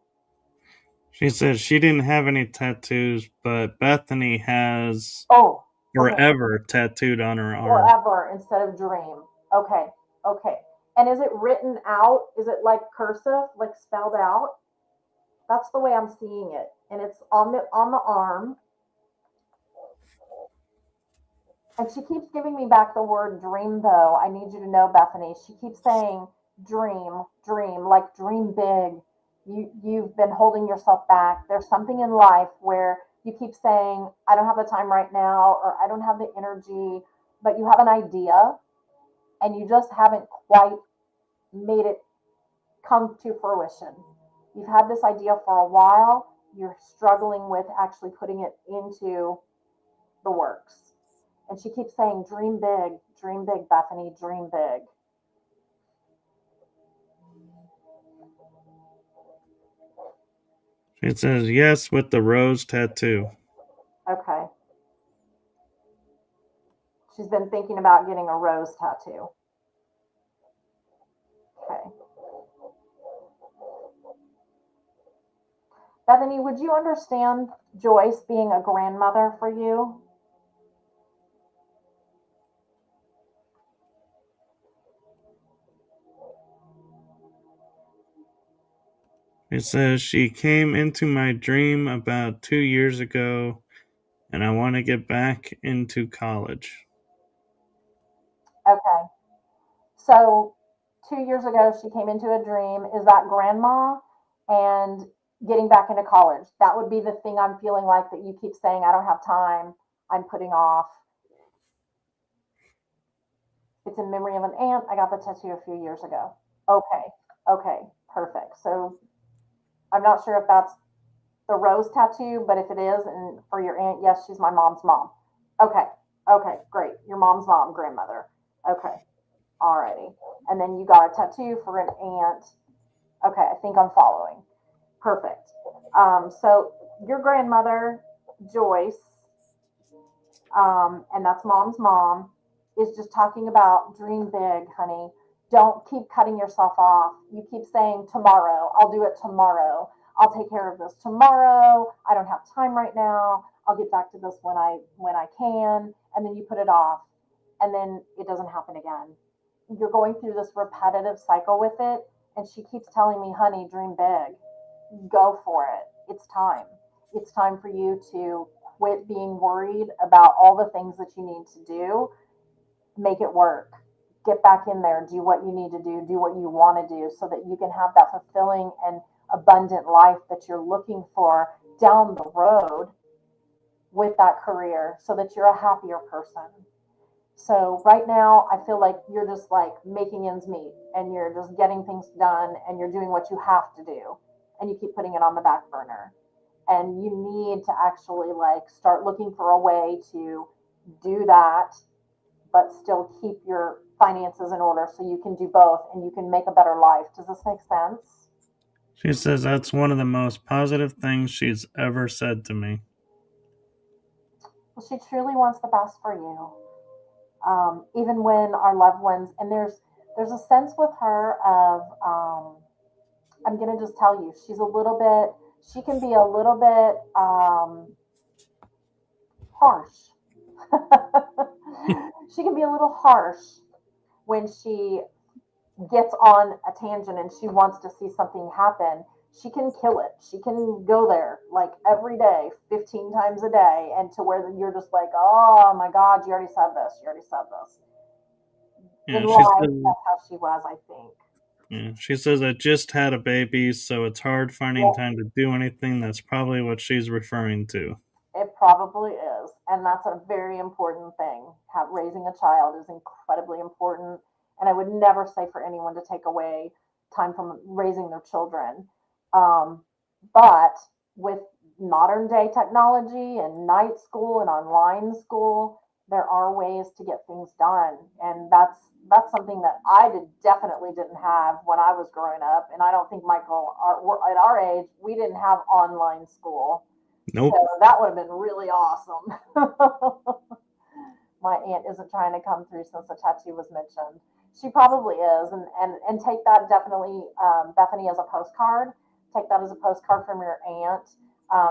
she said she didn't have any tattoos, but Bethany has Oh, okay. forever tattooed on her arm. Forever instead of "dream." Okay, okay. And is it written out? Is it like cursive, like spelled out? That's the way I'm seeing it. And it's on the arm. And she keeps giving me back the word "dream," though. I need you to know, Bethany. She keeps saying "dream, dream," like "dream big." You've been holding yourself back. There's something in life where you keep saying, "I don't have the time right now," or "I don't have the energy," but you have an idea and you just haven't quite made it come to fruition. You've had this idea for a while. You're struggling with actually putting it into the works. And she keeps saying, dream big, Bethany, dream big." She says yes with the rose tattoo. Okay. She's been thinking about getting a rose tattoo. Okay. Bethany, would you understand Joyce being a grandmother for you? It says she came into my dream about 2 years ago and I want to get back into college. Okay. So 2 years ago, she came into a dream. Is that grandma and getting back into college? That would be the thing I'm feeling like that you keep saying, "I don't have time. I'm putting off." It's in memory of an aunt. I got the tattoo a few years ago. Okay. Okay. Perfect. So I'm not sure if that's the rose tattoo, but if it is, and for your aunt, yes, she's my mom's mom. Okay. Okay, great. Your mom's mom, grandmother. Okay. Alrighty. And then you got a tattoo for an aunt. Okay, I think I'm following. Perfect. So your grandmother, Joyce, and that's mom's mom, is just talking about dream big, honey. Don't keep cutting yourself off. You keep saying tomorrow, I'll do it tomorrow. I'll take care of this tomorrow. I don't have time right now. I'll get back to this when I can. And then you put it off. And then it doesn't happen again. You're going through this repetitive cycle with it. And she keeps telling me, honey, dream big. Go for it. It's time. It's time for you to quit being worried about all the things that you need to do. Make it work. Get back in there. Do what you need to do what you want to do so that you can have that fulfilling and abundant life that you're looking for down the road with that career so that you're a happier person. So right now, I feel like you're just like making ends meet and you're just getting things done and you're doing what you have to do and you keep putting it on the back burner. And you need to actually like start looking for a way to do that, but still keep your finances in order so you can do both and you can make a better life. Does this make sense? She says that's one of the most positive things she's ever said to me. Well, she truly wants the best for you. Even when our loved ones, and there's a sense with her of I'm gonna just tell you, she's a little bit, she can be a little bit harsh. She can be a little harsh when she gets on a tangent and she wants to see something happen. She can kill it. She can go there like every day, 15 times a day, and to where you're just like, oh my God, you already said this. You already said this. In Yeah, she life, says. that's how she was, I think. Yeah, she says I just had a baby, so it's hard finding Well, time to do anything. That's probably what she's referring to. it probably is. And that's a very important thing. Raising a child is incredibly important. And I would never say for anyone to take away time from raising their children. Um, but with modern day technology and night school and online school, there are ways to get things done. And that's something that definitely didn't have when I was growing up. And I don't think Michael, at our age, we didn't have online school, so Nope. that would have been really awesome. My aunt isn't trying to come through since the tattoo was mentioned. She probably is, and take that definitely, Bethany, as a postcard. Take that as a postcard from your aunt,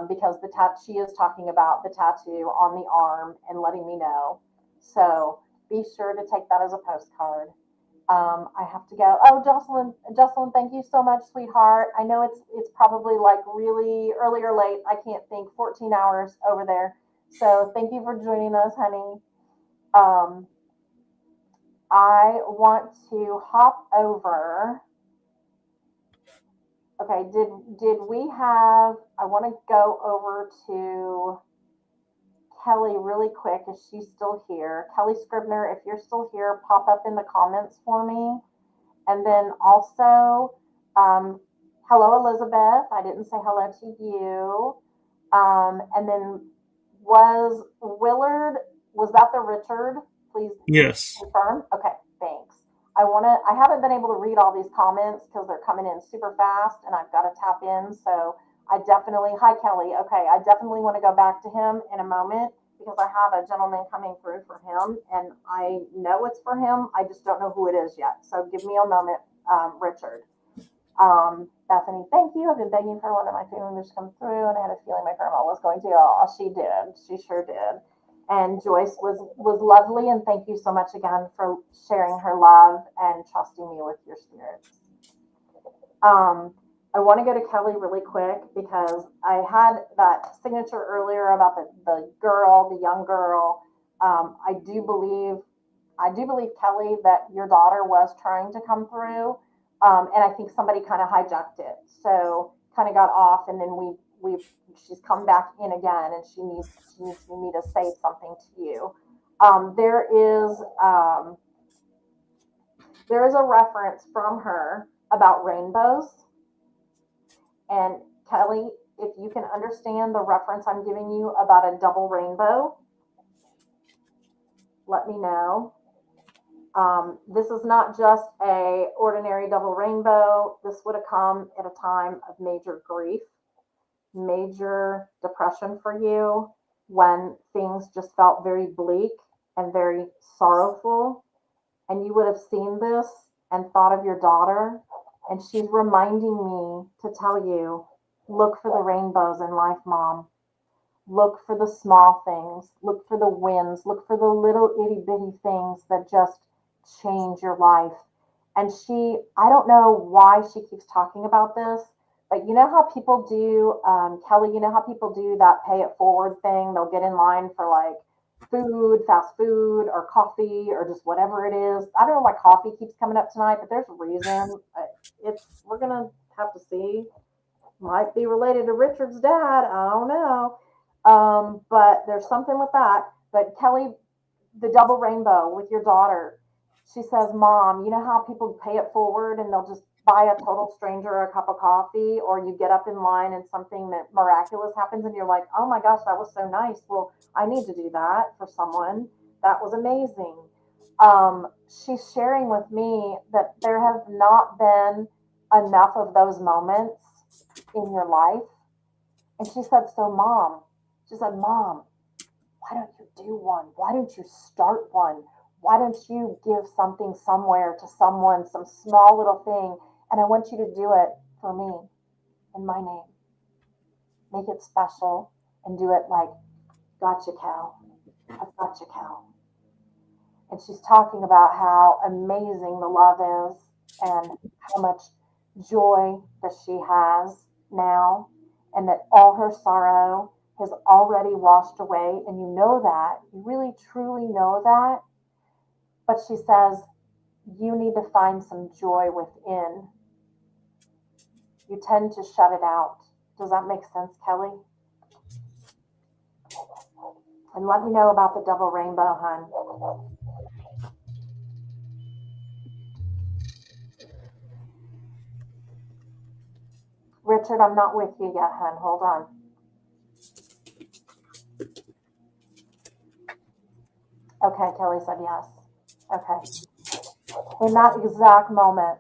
because she is talking about the tattoo on the arm and letting me know. So be sure to take that as a postcard. I have to go. Oh, Jocelyn, thank you so much, sweetheart. I know it's probably like really early or late. I can't think. 14 hours over there. So thank you for joining us, honey. Um, I want to hop over. Okay, did we have? I want to go over to Kelly really quick. Is she still here? Kelly Scribner, if you're still here, pop up in the comments for me. And then also, um, hello, Elizabeth. I didn't say hello to you. And then was that the Richard? Please Yes. confirm. Okay, thanks. I haven't been able to read all these comments because they're coming in super fast and I've got to tap in. So hi, Kelly. Okay, I definitely want to go back to him in a moment because I have a gentleman coming through for him and I know it's for him. I just don't know who it is yet. So give me a moment, Richard. Bethany, thank you. I've been begging for one of my family members to come through, and I had a feeling my grandma was going to. Oh, she did. She sure did. And Joyce was lovely, and thank you so much again for sharing her love and trusting me with your spirits. Um, I want to go to Kelly really quick because I had that signature earlier about the young girl. I do believe Kelly that your daughter was trying to come through, and I think somebody kind of hijacked it. So kind of got off, and then she's come back in again, and she needs me to say something to you. Um, there is um, there is a reference from her about rainbows, And Kelly, if you can understand the reference I'm giving you about a double rainbow, let me know. This is not just a ordinary double rainbow. This would have come at a time of major grief, major depression for you, when things just felt very bleak and very sorrowful. And you would have seen this and thought of your daughter. And she's reminding me to tell you, look for the rainbows in life, Mom. Look for the small things. Look for the wins. Look for the little itty bitty things that just change your life. And I don't know why she keeps talking about this, but you know how people do, Kelly, you know how people do that pay it forward thing? They'll get in line for like food, fast food, or coffee, or just whatever it is. I don't know why coffee keeps coming up tonight, but there's a reason. We're going to have to see. Might be related to Richard's dad. I don't know. But there's something with that. But Kelly, the double rainbow with your daughter, she says, Mom, you know how people pay it forward and they'll just buy a total stranger a cup of coffee, or you get up in line and something that miraculous happens and you're like, oh my gosh, that was so nice. Well, I need to do that for someone. That was amazing. She's sharing with me that there have not been enough of those moments in your life. And she said, so Mom, she said, Mom, why don't you do one? Why don't you start one? Why don't you give something somewhere to someone, some small little thing? And I want you to do it for me in my name. Make it special and do it like, gotcha, Cal. I've got you, Cal. And she's talking about how amazing the love is and how much joy that she has now, and that all her sorrow has already washed away. And you know that. You really, truly know that. But she says, you need to find some joy within. You tend to shut it out. Does that make sense, Kelly? And let me know about the double rainbow, hun. Richard, I'm not with you yet, hun. Hold on. Okay, Kelly said yes. Okay. In that exact moment,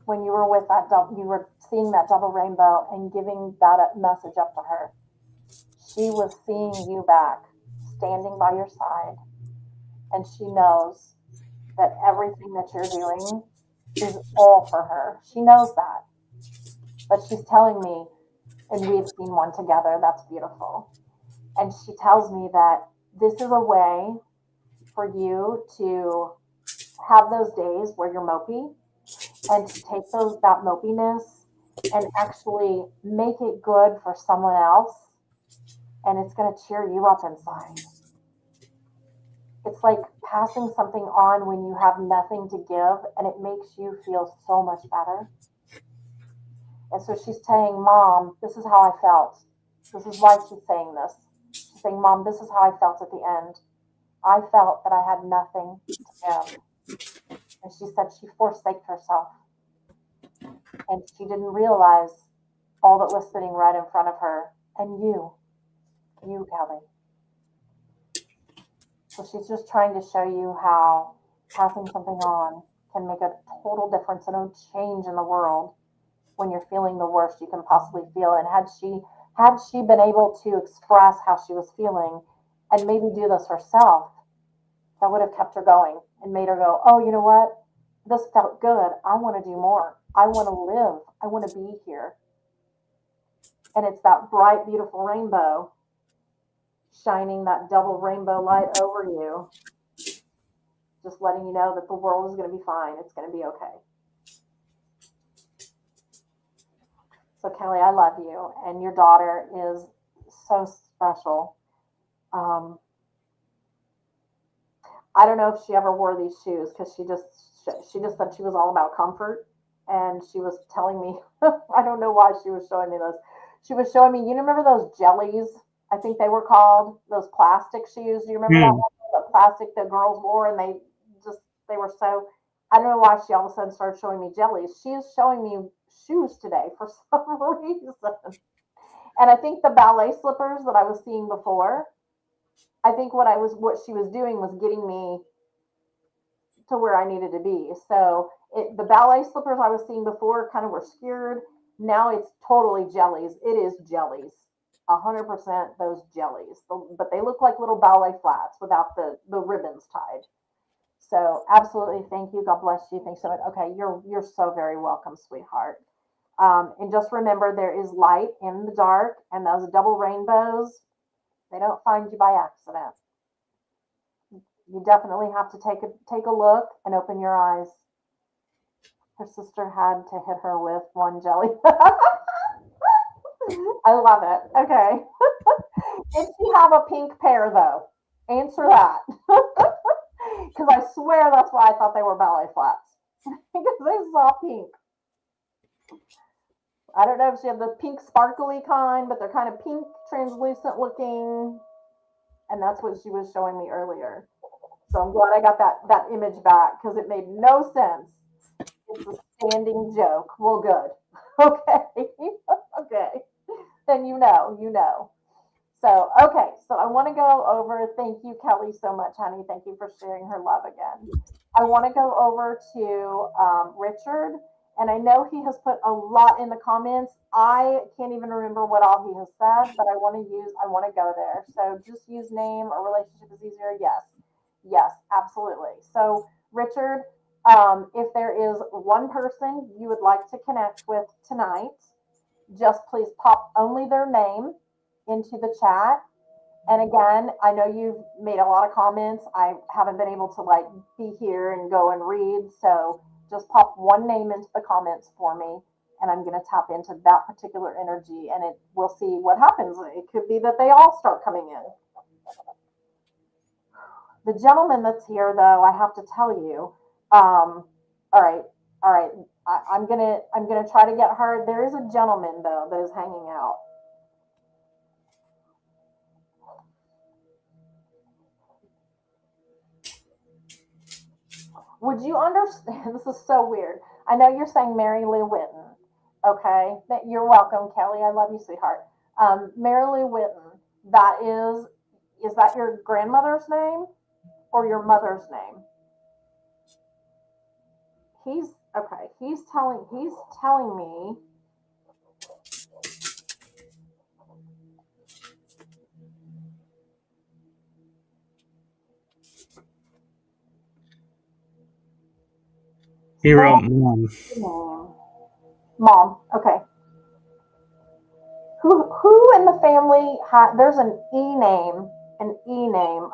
when you were with that double, you were seeing that double rainbow and giving that message up to her, she was seeing you back, standing by your side, and she knows that everything that you're doing is all for her. She knows that, but she's telling me, and we've seen one together. That's beautiful. And she tells me that this is a way for you to have those days where you're mopey, and to take that mopiness and actually make it good for someone else, and it's going to cheer you up inside. It's like passing something on when you have nothing to give, and it makes you feel so much better. And so she's saying, Mom, this is how I felt. This is why she's saying this. She's saying, Mom, this is how I felt at the end. I felt that I had nothing to give. And she said she forsake herself. And she didn't realize all that was sitting right in front of her. And you, Kelly. So she's just trying to show you how passing something on can make a total difference and a change in the world when you're feeling the worst you can possibly feel. And had she been able to express how she was feeling and maybe do this herself, that would have kept her going and made her go, oh, you know what? This felt good. I want to do more. I want to live. I want to be here. And it's that bright, beautiful rainbow shining that double rainbow light over you, just letting you know that the world is going to be fine. It's going to be okay. So, Kelly, I love you, and your daughter is so special. I don't know if she ever wore these shoes, because she just said she was all about comfort, and she was telling me, I don't know why she was showing me those. She was showing me, you remember those jellies? I think they were called, those plastic shoes. Do you remember that one? The plastic that girls wore, and they were so, I don't know why she all of a sudden started showing me jellies. She is showing me shoes today for some reason. And I think the ballet slippers that I was seeing before, I think what she was doing was getting me to where I needed to be. So the ballet slippers I was seeing before kind of were skewered. Now it's totally jellies. It is jellies. 100% those jellies. But they look like little ballet flats without the ribbons tied. So absolutely, thank you. God bless you. Thanks so much. Okay, you're so very welcome, sweetheart. And just remember, there is light in the dark, and those double rainbows, they don't find you by accident. You definitely have to take a look and open your eyes. Her sister had to hit her with one jelly. I love it. Okay. Did she have a pink pair though? Answer that. Because I swear that's why I thought they were ballet flats. Because they saw pink. I don't know if she had the pink sparkly kind, but they're kind of pink, translucent looking. And that's what she was showing me earlier. So I'm glad I got that image back because it made no sense. It's a standing joke. Well, good. Okay. Okay. Then you know. So, okay. So I want to go over, thank you, Kelly, so much, honey. Thank you for sharing her love again. I want to go over to Richard, and I know he has put a lot in the comments. I can't even remember what all he has said, but I want to go there. So just use name or relationship is easier. Yes. Yes, absolutely. So, Richard, if there is one person you would like to connect with tonight, just please pop only their name into the chat. And again, I know you've made a lot of comments. I haven't been able to be here and go and read. So just pop one name into the comments for me. And I'm going to tap into that particular energy and we'll see what happens. It could be that they all start coming in. The gentleman that's here, though, I have to tell you. All right. I'm gonna try to get her. There is a gentleman though that is hanging out. Would you understand? This is so weird. I know you're saying Mary Lou Whitten. Okay, you're welcome, Kelly. I love you, sweetheart. Mary Lou Whitten. Is that your grandmother's name or your mother's name? He's okay. He's telling me. He wrote mom. Mom. Okay. Who in the family there's an E name,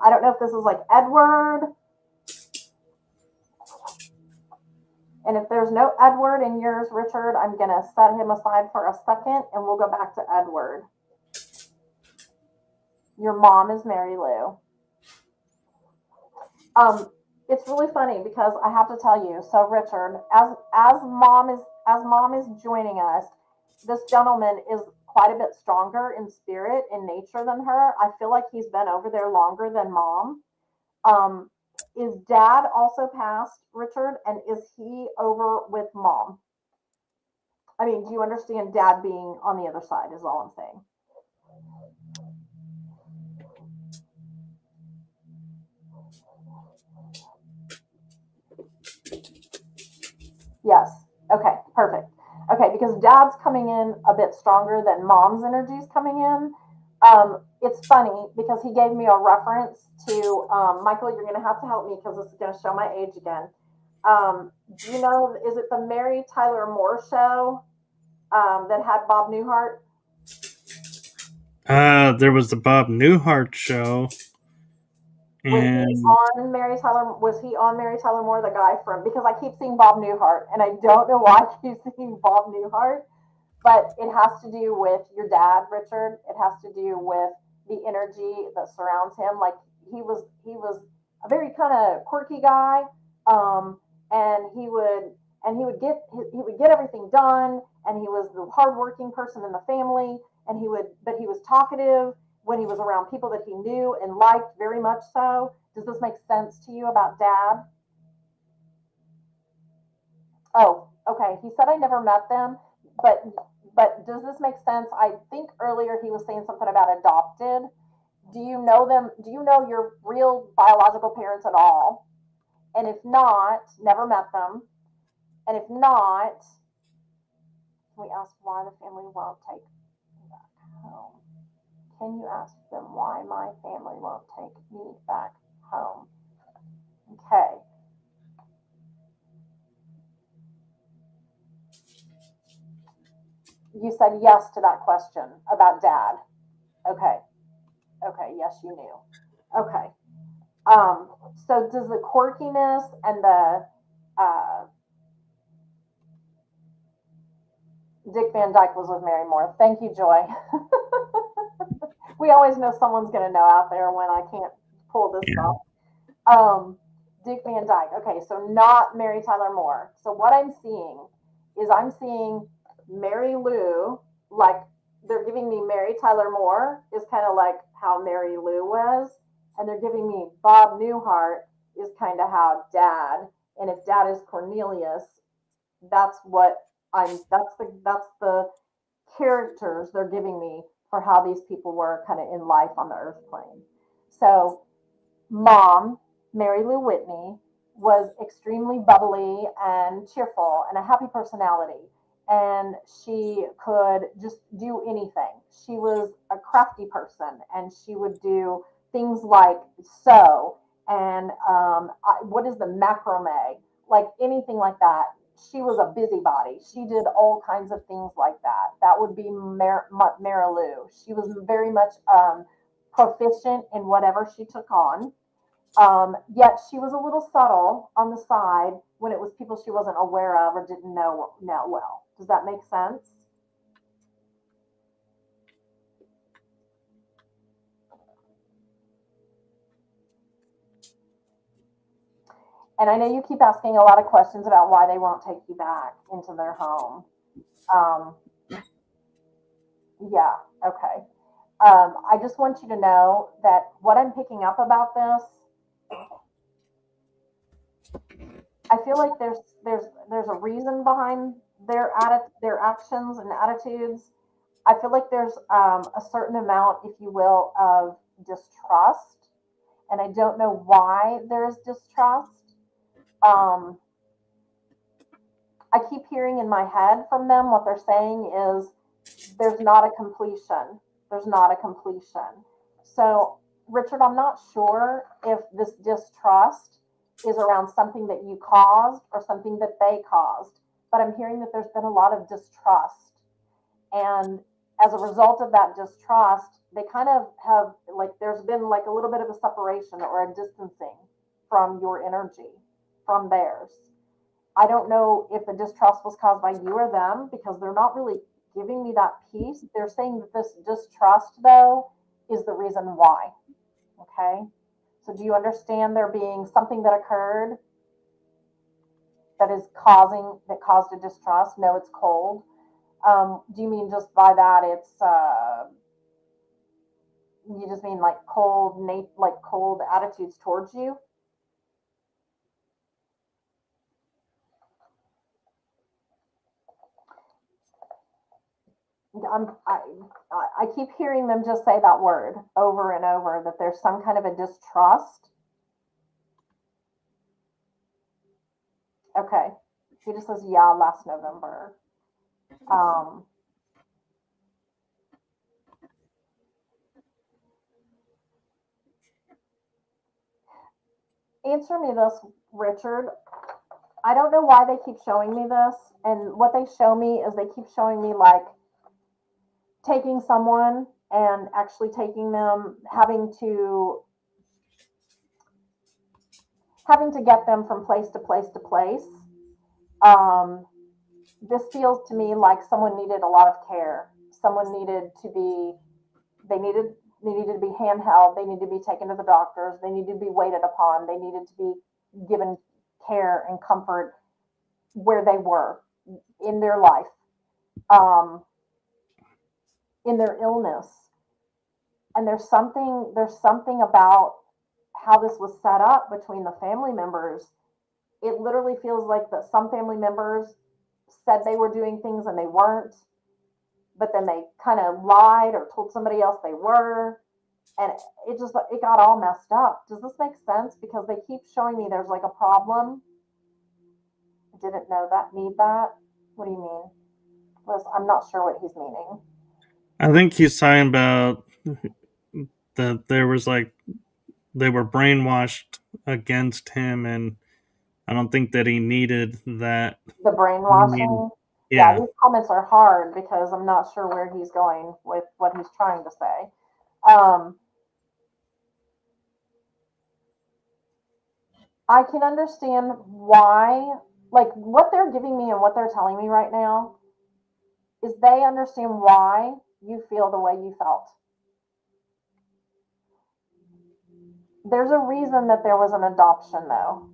I don't know if this is like Edward. And if there's no Edward in yours, Richard, I'm going to set him aside for a second and we'll go back to Edward. Your mom is Mary Lou. It's really funny because I have to tell you, so Richard, as mom is joining us, this gentleman is quite a bit stronger in spirit, in nature than her. I feel like he's been over there longer than mom. Is dad also passed, Richard? And is he over with mom? I mean, do you understand dad being on the other side is all I'm saying. Yes. Okay, perfect. Okay, because dad's coming in a bit stronger than mom's energy is coming in. It's funny because he gave me a reference to Michael. You're going to have to help me because this is going to show my age again. Do you know? Is it the Mary Tyler Moore show that had Bob Newhart? There was the Bob Newhart show. And was he on Mary Tyler Moore, the guy from, because I keep seeing Bob Newhart and I don't know why I keep seeing Bob Newhart, but it has to do with your dad, Richard. It has to do with the energy that surrounds him. Like he was a very kind of quirky guy, and he would get everything done, and he was the hardworking person in the family, and he was talkative when he was around people that he knew and liked very much so. Does this make sense to you about dad? Oh, okay. He said I never met them, but does this make sense? I think earlier he was saying something about adopted. Do you know them? Do you know your real biological parents at all? And if not, never met them. And if not, we ask why the family won't take me back home. Can you ask them why my family won't take me back home? Okay. You said yes to that question about dad. Okay. Okay. Yes, you knew. Okay. So does the quirkiness and the uh, Dick Van Dyke was with Mary Moore. Thank you, Joy. We always know someone's going to know out there when I can't pull this off. Dick Van Dyke. Okay, so not Mary Tyler Moore. So what I'm seeing is I'm seeing Mary Lou, like they're giving me Mary Tyler Moore is kind of like how Mary Lou was, and they're giving me Bob Newhart is kind of how Dad. And if Dad is Cornelius, that's what I'm. That's the characters they're giving me for how these people were kind of in life on the earth plane. So Mom, Mary Lou Whitney, was extremely bubbly and cheerful and a happy personality. And she could just do anything. She was a crafty person and she would do things like sew and what is the macrame, like anything like that. She was a busybody. She did all kinds of things like that. That would be Mary Lou. She was very much proficient in whatever she took on. Yet she was a little subtle on the side when it was people she wasn't aware of or didn't know well. Does that make sense? And I know you keep asking a lot of questions about why they won't take you back into their home. Um, yeah, okay. I just want you to know that what I'm picking up about this, I feel like there's a reason behind their actions and attitudes. I feel like there's a certain amount, if you will, of distrust, and I don't know why there's distrust. Um, I keep hearing in my head from them what they're saying is there's not a completion. There's not a completion. So, Richard, I'm not sure if this distrust is around something that you caused or something that they caused, but I'm hearing that there's been a lot of distrust. And as a result of that distrust, they kind of have like there's been like a little bit of a separation or a distancing from your energy, from theirs. I don't know if the distrust was caused by you or them because they're not really giving me that piece. They're saying that this distrust, though, is the reason why. Okay. So, do you understand there being something that occurred that caused a distrust? No, it's cold. Do you mean just by that it's you just mean like like cold attitudes towards you? I'm, I keep hearing them just say that word over and over that there's some kind of a distrust. Okay. He just says, yeah, last November. Um, Answer me this, Richard. I don't know why they keep showing me this. And what they show me is they keep showing me like taking someone and actually taking them, having to get them from place to place to place. Um, this feels to me like someone needed a lot of care. Someone needed to be, they needed, they needed to be handheld. They needed to be taken to the doctors. They needed to be waited upon. They needed to be given care and comfort where they were in their life, um, in their illness. And there's something about how this was set up between the family members it literally feels like that some family members said they were doing things and they weren't, but then they kind of lied or told somebody else they were, and it got all messed up. Does this make sense? Because they keep showing me there's like a problem. I didn't know that. Need that? What do you mean? I'm not sure what he's meaning. I think he's talking about that there was like they were brainwashed against him, and I don't think that he needed that. The I mean, brainwashing. Yeah, yeah, these comments are hard because I'm not sure where he's going with what he's trying to say. I can understand why, like what they're giving me and what they're telling me right now is they understand why you feel the way you felt. There's a reason that there was an adoption, though.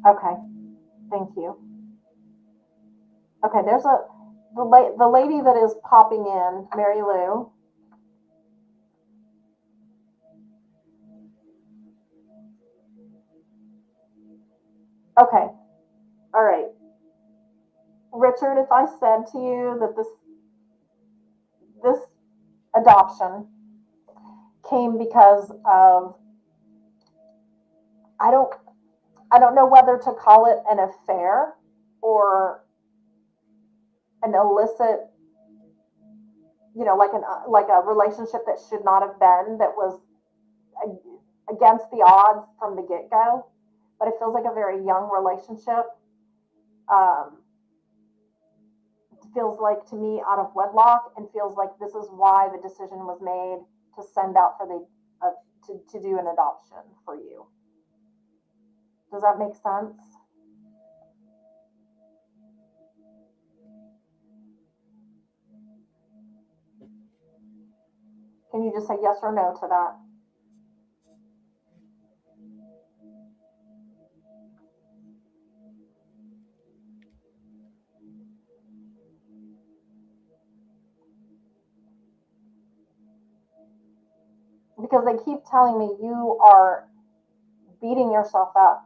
Okay, thank you. Okay, there's the lady that is popping in, Mary Lou. Okay, all right. Richard, if I said to you that this adoption came because of, I don't know whether to call it an affair or an illicit, like a relationship that should not have been, that was against the odds from the get-go, but it feels like a very young relationship. It feels like to me out of wedlock, and feels like this is why the decision was made to send out for the to do an adoption for you. Does that make sense? Can you just say yes or no to that? Because they keep telling me you are beating yourself up,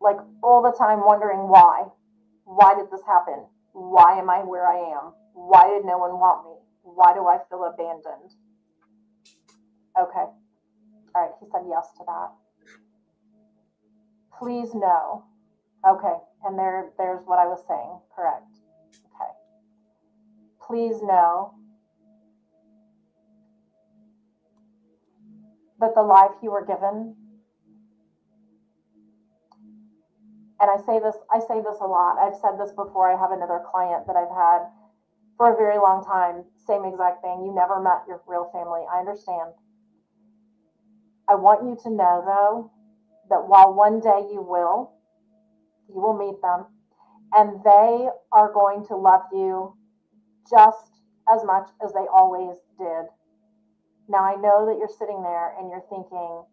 like all the time, wondering why. Why did this happen? Why am I where I am? Why did no one want me? Why do I feel abandoned? Okay. All right. He said yes to that. Please no. Okay. And there's what I was saying. Correct. Okay. Please know that the life you were given, and I say this a lot. I've said this before. I have another client that I've had for a very long time. Same exact thing. You never met your real family. I understand. I want you to know, though, that while one day you will meet them, and they are going to love you just as much as they always did. Now, I know that you're sitting there and you're thinking,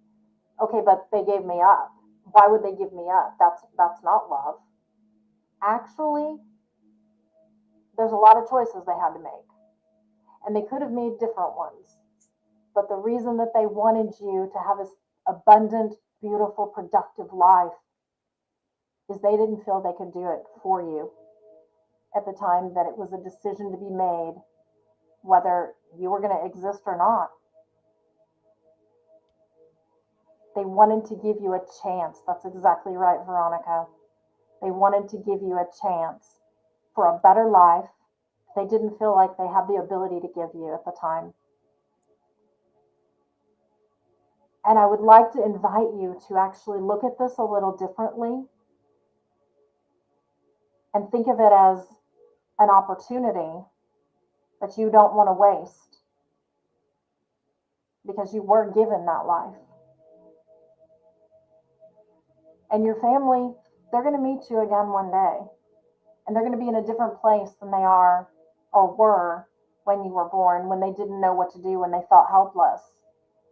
okay, but they gave me up. Why would they give me up? That's not love. Actually, there's a lot of choices they had to make, and they could have made different ones. But the reason that they wanted you to have this abundant, beautiful, productive life is they didn't feel they could do it for you at the time that it was a decision to be made, whether you were going to exist or not. They wanted to give you a chance. That's exactly right, Veronica. They wanted to give you a chance for a better life they didn't feel like they had the ability to give you at the time. And I would like to invite you to actually look at this a little differently and think of it as an opportunity that you don't want to waste, because you were given that life. And your family, they're going to meet you again one day. And they're going to be in a different place than they are or were when you were born, when they didn't know what to do, when they felt helpless,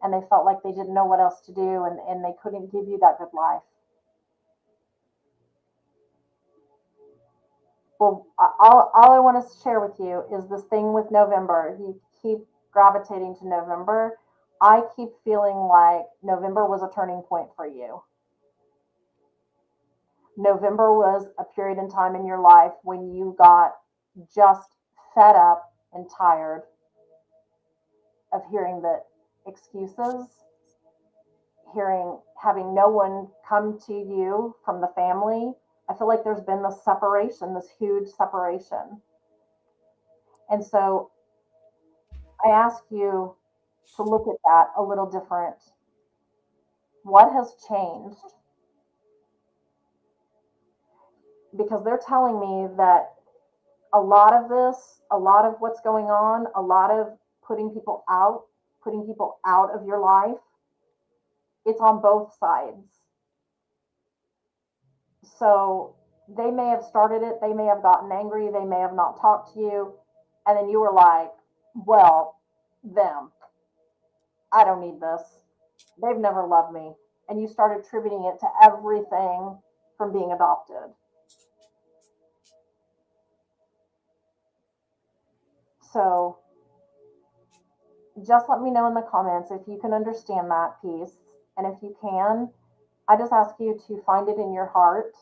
and they felt like they didn't know what else to do, and they couldn't give you that good life. Well, all I want to share with you is this thing with November. You keep gravitating to November. I keep feeling like November was a turning point for you. November was a period in time in your life when you got just fed up and tired of hearing the excuses, having no one come to you from the family. I feel like there's been this separation, this huge separation. And so I ask you to look at that a little different. What has changed? Because they're telling me that a lot of this, a lot of what's going on, a lot of putting people out of your life, it's on both sides. So they may have started it, they may have gotten angry, they may have not talked to you, and then you were like, well, them, I don't need this. They've never loved me. And you started attributing it to everything from being adopted. So just let me know in the comments if you can understand that piece. And if you can, I just ask you to find it in your heart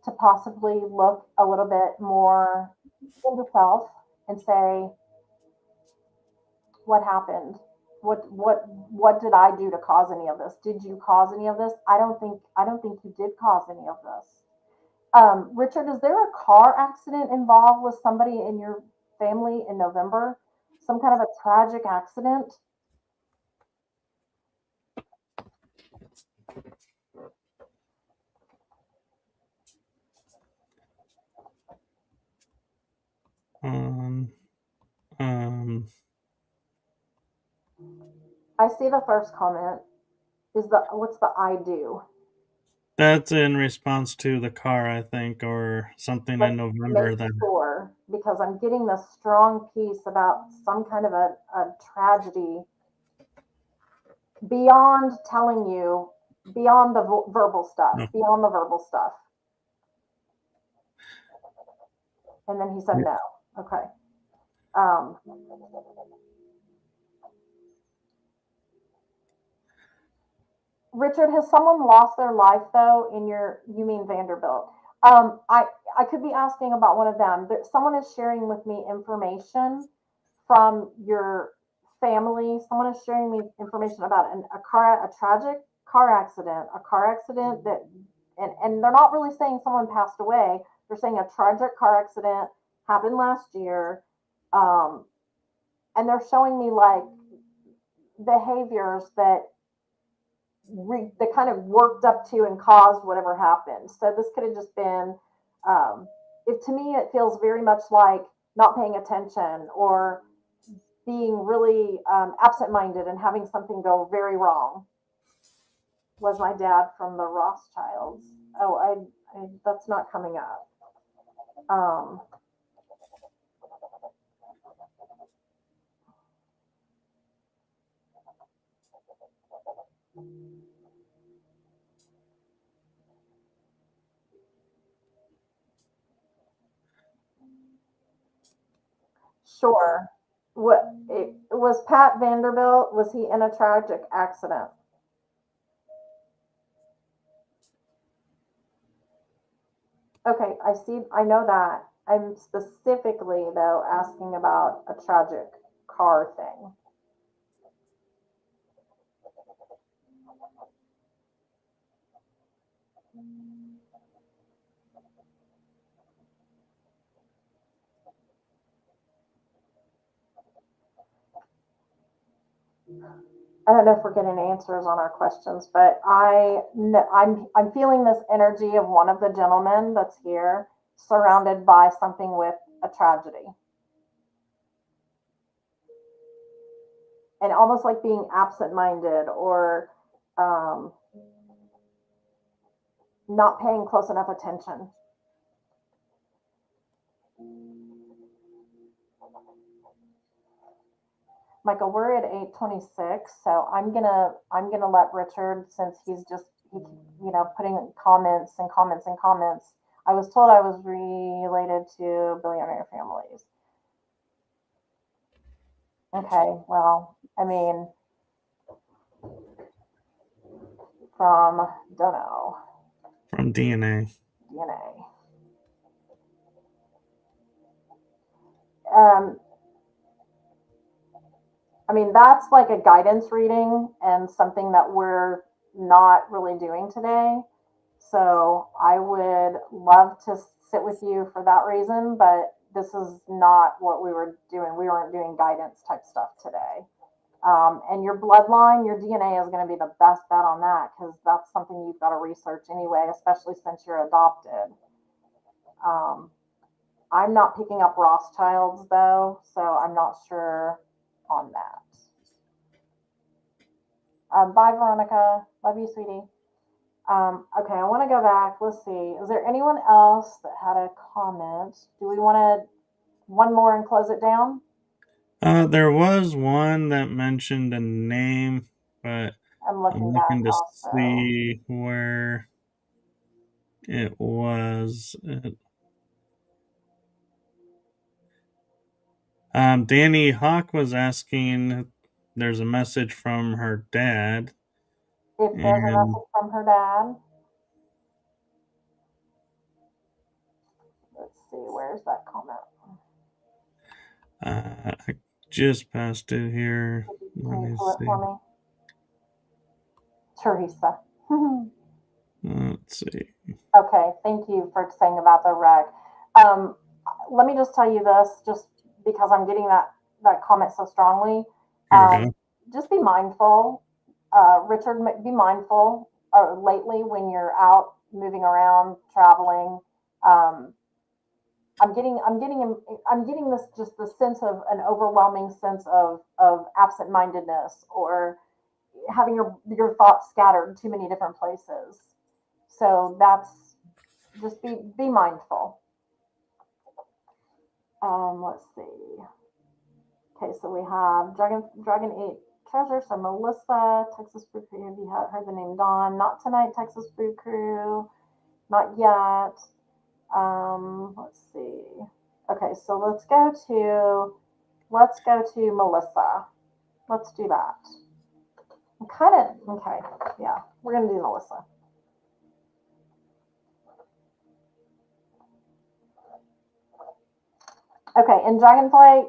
to possibly look a little bit more into self and say, what happened? What did I do to cause any of this? Did you cause any of this? I don't think you did cause any of this. Richard, is there a car accident involved with somebody in your family in November? Some kind of a tragic accident? Um, um, I see the first comment. What's the I do? that's in response to the car, I think, or something Let's in make November that. sure because I'm getting this strong piece about some kind of a tragedy beyond telling you, beyond the verbal stuff, No. beyond the verbal stuff. And then he said no. Okay. Um, Richard, has someone lost their life though in you mean Vanderbilt? I could be asking about one of them. Someone is sharing with me information from your family. Someone is sharing me information about a tragic car accident that, and they're not really saying someone passed away. They're saying a tragic car accident happened last year. Um, and they're showing me like behaviors that kind of worked up to and caused whatever happened. So this could have just been, to me, it feels very much like not paying attention or being really absent-minded and having something go very wrong. Was my dad from the Rothschilds? Oh, that's not coming up. Sure. Was Pat Vanderbilt? Was he in a tragic accident? Okay, I see. I know that. I'm specifically though asking about a tragic car thing. I don't know if we're getting answers on our questions, but I'm feeling this energy of one of the gentlemen that's here, surrounded by something with a tragedy, and almost like being absent-minded or um, not paying close enough attention. Michael, we're at 8:26, so I'm gonna let Richard, since he's just putting comments and comments and comments. I was told I was related to billionaire families. Okay, well, I mean, from don't know, From DNA. DNA. I mean, that's like a guidance reading and something that we're not really doing today. So I would love to sit with you for that reason, but this is not what we were doing. We weren't doing guidance type stuff today. And your bloodline, your DNA is going to be the best bet on that, because that's something you've got to research anyway, especially since you're adopted. Um, I'm not picking up Rothschilds though, so I'm not sure on that. Bye, Veronica. Love you, sweetie. Okay, I want to go back. Let's see. Is there anyone else that had a comment? Do we want to one more and close it down? There was one that mentioned a name, but I'm I'm looking back looking to also. see where it was. Danny Hawk was asking. There's a message from her dad, If there's a and message from her dad, let's see. Where's that comment? I just passed it here. Can Let you me pull it see. for me? Teresa. Let's see. Okay, thank you for saying about the wreck. Um, Let me just tell you this, just because I'm getting that comment so strongly. Here we go. Just be mindful, Richard. Be mindful. Lately, when you're out moving around, traveling, um, I'm getting this just the sense of an overwhelming sense of absent-mindedness, or having your thoughts scattered too many different places. So that's just be mindful. Let's see. Okay, so we have Dragon 8 Treasure. So Melissa, Texas Brew Crew. Have you heard the name Dawn? Not tonight, Texas Brew Crew. Not yet. Let's see. Okay, so let's go to Melissa. Let's do that. Kind of okay. Yeah, we're gonna do Melissa. Okay, and Dragonflight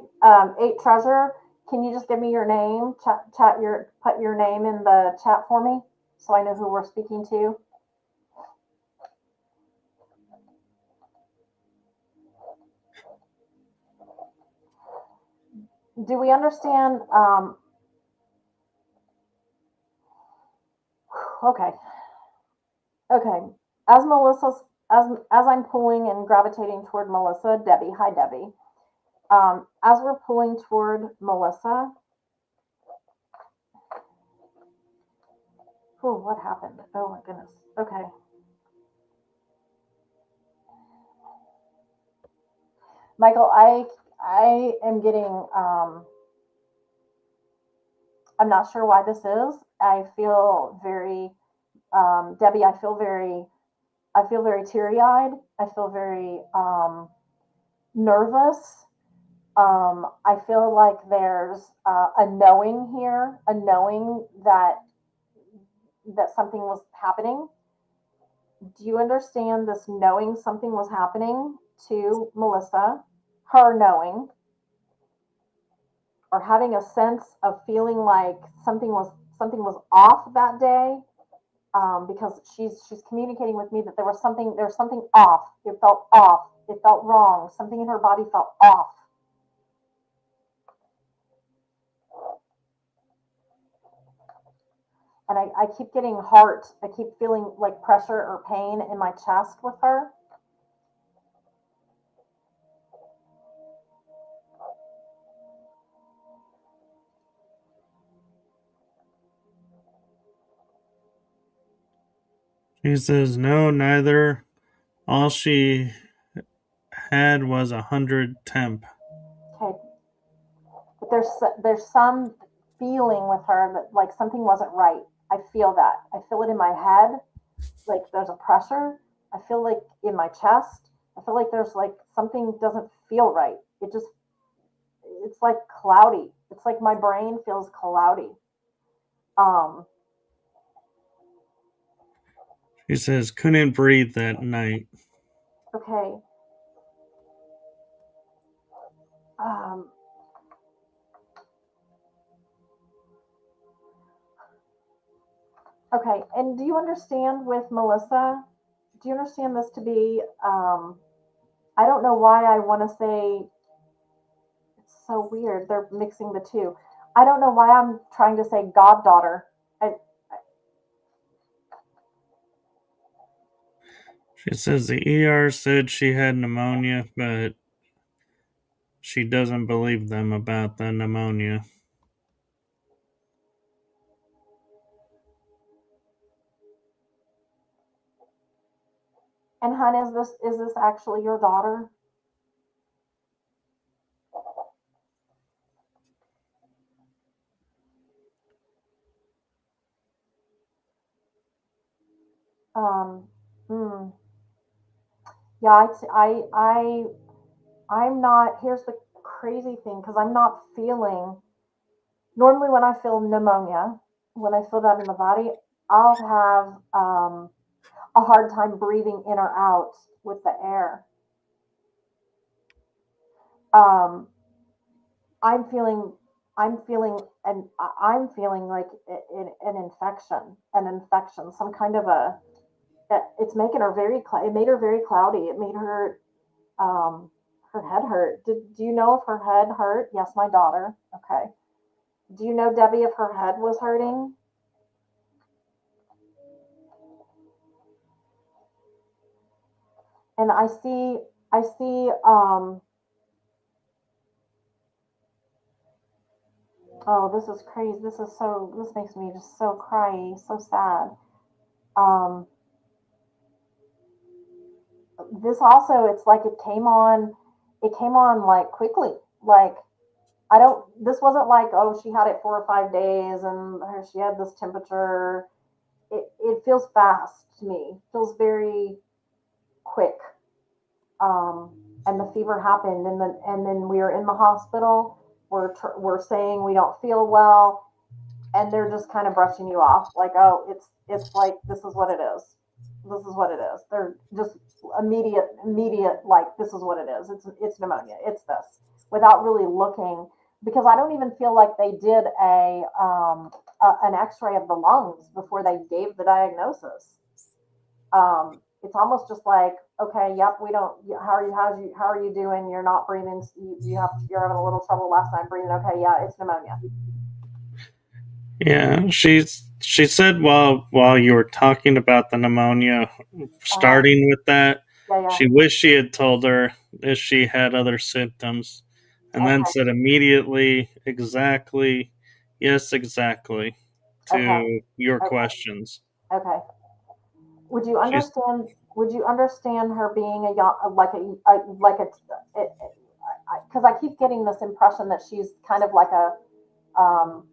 8 Treasure, can you just give me your name? Put your name in the chat for me, so I know who we're speaking to. Do we understand? Okay, okay. As Melissa's as I'm pulling and gravitating toward Melissa, Debbie. Hi, Debbie. As we're pulling toward Melissa, oh, what happened? Oh my goodness. Okay. Michael, I am getting I'm not sure why this is. I feel very Debbie, I feel very teary eyed. I feel very nervous. I feel like there's a knowing here, a knowing that something was happening. Do you understand this knowing something was happening to Melissa? Her knowing, or having a sense of feeling like something was off that day, because she's communicating with me that there's something off. It felt off. It felt wrong. Something in her body felt off. And I keep getting I keep feeling like pressure or pain in my chest with her. She says no, neither. All she had was 100 temp. Okay. but there's some feeling with her that like something wasn't right. I feel that. I feel it in my head, like there's a pressure. I feel like in my chest. I feel like there's like something doesn't feel right. It's like cloudy. It's like my brain feels cloudy. Um, She says couldn't breathe that night. okay. Um, okay. And do you understand with Melissa? Do you understand this to be? I don't know why I want to say it's so weird. They're mixing the two. I don't know why I'm trying to say goddaughter. I, She says the ER said she had pneumonia, but she doesn't believe them about the pneumonia. and hun, is this actually your daughter? Um, hmm. Yeah, I'm not. Here's the crazy thing, because I'm not feeling. Normally, when I feel pneumonia, when I feel that in the body, I'll have a hard time breathing in or out with the air. Um, I'm feeling, I'm feeling, and I'm feeling like an infection, some kind of a. It's making her very. It made her very cloudy. It made her um, her head hurt. Do you know if her head hurt? Yes, my daughter. Okay. Do you know, Debbie, if her head was hurting? And I see, oh, this is crazy. This makes me just so cry, so sad. Um, this also, it's like it came on like quickly. Like, this wasn't like, oh, she had it 4 or 5 days and she had this temperature. It feels fast to me. It feels very quick. um, and the fever happened, and then we were in the hospital. We're saying we don't feel well, and they're just kind of brushing you off, like, oh, it's like this is what it is. This is what it is. They're just immediate, like this is what it is. It's pneumonia. It's this, without really looking, because I don't even feel like they did an X-ray of the lungs before they gave the diagnosis. It's almost just like, okay, yep, we don't. How are you doing? You're not breathing. You're having a little trouble last night breathing. Okay, yeah, it's pneumonia. Yeah, she said while you were talking about the pneumonia, Uh, starting with that, yeah, yeah. she wished she had told her if she had other symptoms, and then Okay, said immediately, exactly, yes, exactly, okay, to your okay, questions. okay. Would you She's understand? Would you understand her being a young, like a, because I keep getting this impression that she's kind of like a, um,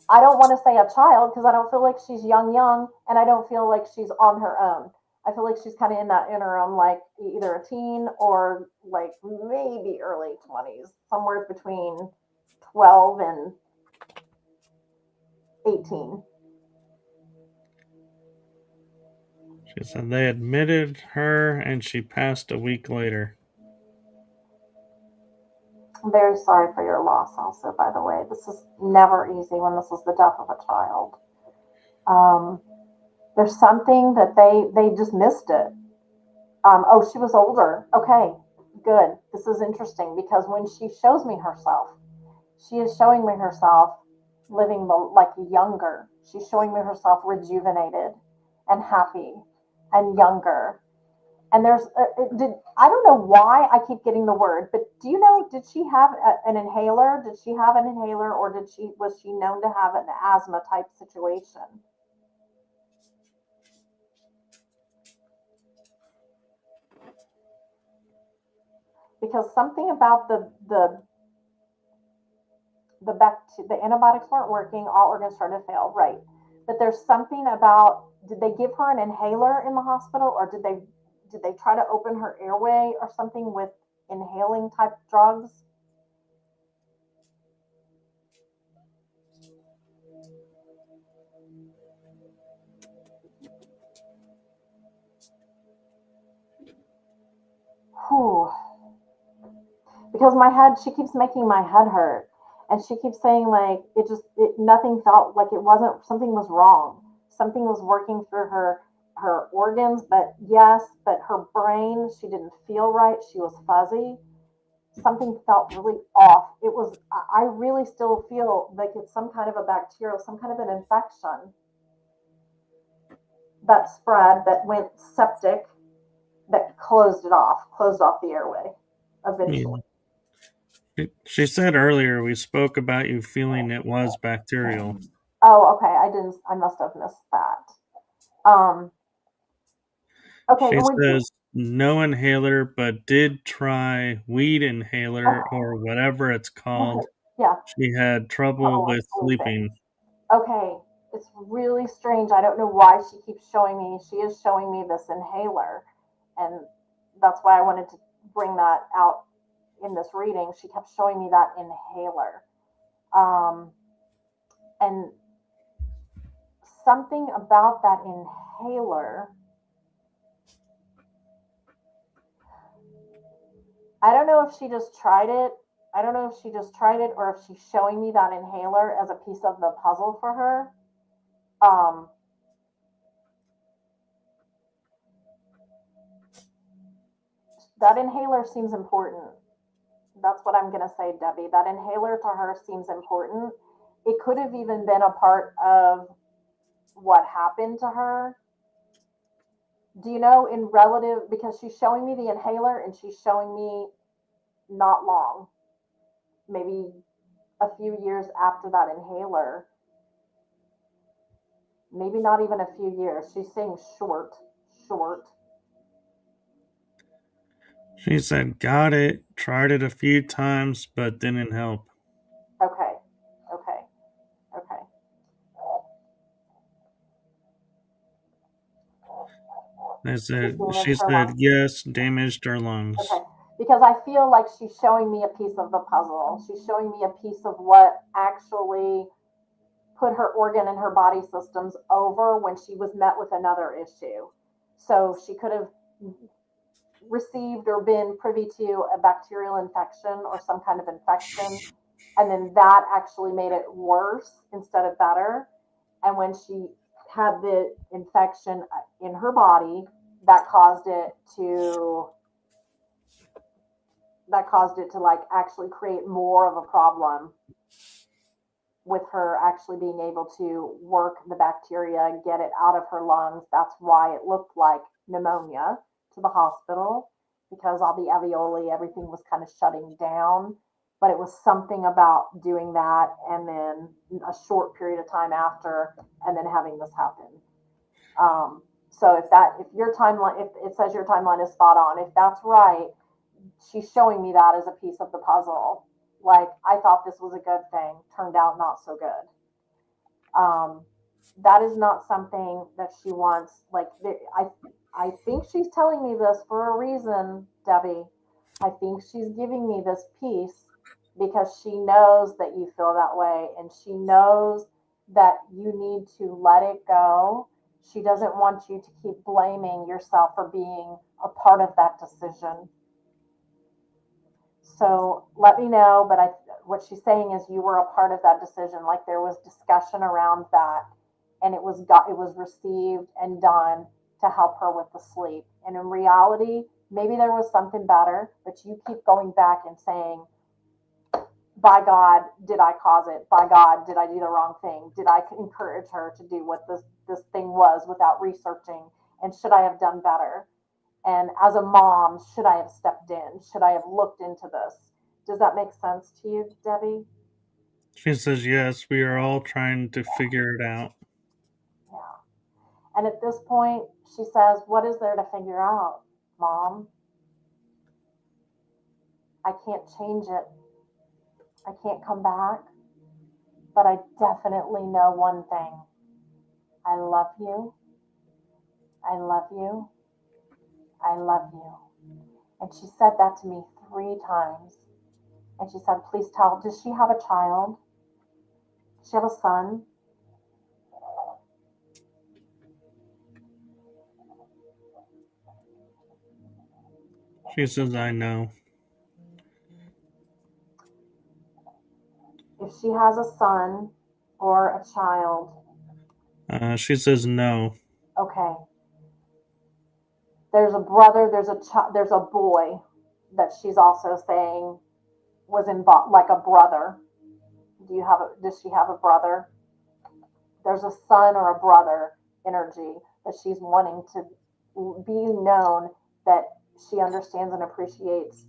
I don't want to say a child because I don't feel like she's young, and I don't feel like she's on her own. I feel like she's kind of in that interim, like either a teen or like maybe early 20s, somewhere between 12 and 18. she said they admitted her and she passed a week later. I'm very sorry for your loss, also, by the way. This is never easy when this is the death of a child. Um, there's something that they just missed it. Oh, she was older. Okay, good. This is interesting because when she shows me herself, she is showing me herself living like younger. She's showing me herself rejuvenated and happy and younger. And I don't know why I keep getting the word, but do you know, did she have an inhaler? Did she have an inhaler, or was she known to have an asthma type situation? Because something about the the antibiotics weren't working, all organs started to fail, right? But there's something about, did they give her an inhaler in the hospital, or did they try to open her airway or something with inhaling type drugs? Whew. Because she keeps making my head hurt, and she keeps saying like nothing felt like, it wasn't, something was wrong, something was working through her organs, but yes, but her brain, she didn't feel right, she was fuzzy, something felt really off. It was, I really still feel like it's some kind of a bacterial, some kind of an infection that spread, that went septic, that closed off the airway eventually. She said earlier we spoke about you feeling it was bacterial. Oh, okay. I must have missed that. Okay, She and we do. says no inhaler, but did try weed inhaler or whatever it's called. Yeah, She had trouble trouble with with sleeping. sleeping. Okay, it's really strange. I don't know why she keeps showing me. She is showing me this inhaler, and that's why I wanted to bring that out in this reading. She kept showing me that inhaler, and something about that inhaler. I don't know if she just tried it. I don't know if she just tried it, or if she's showing me that inhaler as a piece of the puzzle for her. Um, that inhaler seems important. That's what I'm going to say, Debbie. That inhaler to her seems important. It could have even been a part of what happened to her. Do you know, in relative, because she's showing me the inhaler and she's showing me not long, maybe a few years after that inhaler, maybe not even a few years. She's saying short, short. She said got it, tried it a few times, but didn't help. Okay, okay, okay. She Damaged her said lungs. yes, damaged her lungs. Okay, because I feel like she's showing me a piece of the puzzle. She's showing me a piece of what actually put her organ and her body systems over when she was met with another issue. So she could have received or been privy to a bacterial infection or some kind of infection, and then that actually made it worse instead of better. And when she had the infection in her body, that caused it to like actually create more of a problem with her actually being able to work the bacteria, get it out of her lungs. That's why it looked like pneumonia to the hospital, because all the alveoli, everything was kind of shutting down. But it was something about doing that and then a short period of time after, and then having this happen. So if your timeline, if it says your timeline is spot on, if that's right, she's showing me that as a piece of the puzzle. Like, I thought this was a good thing, turned out not so good. That is not something that she wants. Like, I think she's telling me this for a reason, Debbie. I think she's giving me this piece because she knows that you feel that way, and she knows that you need to let it go. She doesn't want you to keep blaming yourself for being a part of that decision. So let me know, but what she's saying is you were a part of that decision. Like, there was discussion around that, and it was received and done to help her with the sleep. And in reality, maybe there was something better, but you keep going back and saying, by God, did I cause it? By God, did I do the wrong thing? Did I encourage her to do what this thing was without researching? And should I have done better? And as a mom, should I have stepped in? Should I have looked into this? Does that make sense to you, Debbie? She says yes, we are all trying to figure it out. Yeah. And at this point, she says, what is there to figure out, Mom? I can't change it. I can't come back. but I definitely know one thing. I love you. I love you. I love you. And she said that to me 3 times. And she said, please tell, does she have a child? Does she have a son? She says, I know. If she has a son or a child, She says no. okay. There's a brother, there's a boy that she's also saying was involved, like a brother. Does she have a brother? There's a son or a brother energy that she's wanting to be known, that she understands and appreciates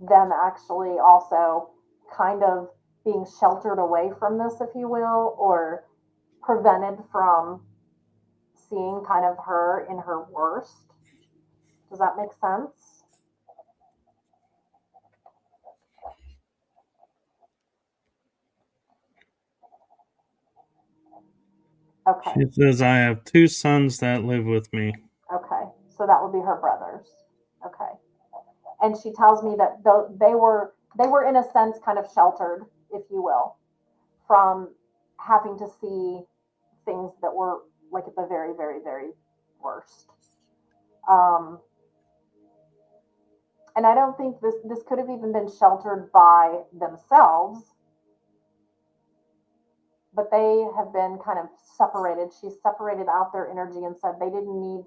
them actually also kind of being sheltered away from this, if you will, or prevented from seeing kind of her in her worst. Does that make sense? Okay. She says, I have 2 sons that live with me. Okay. So that would be her brothers. Okay. And she tells me that they were in a sense kind of sheltered, if you will, from having to see things that were like at the very, very, very worst. Um, and I don't think this could have even been sheltered by themselves, but they have been kind of separated. She separated out their energy and said they didn't need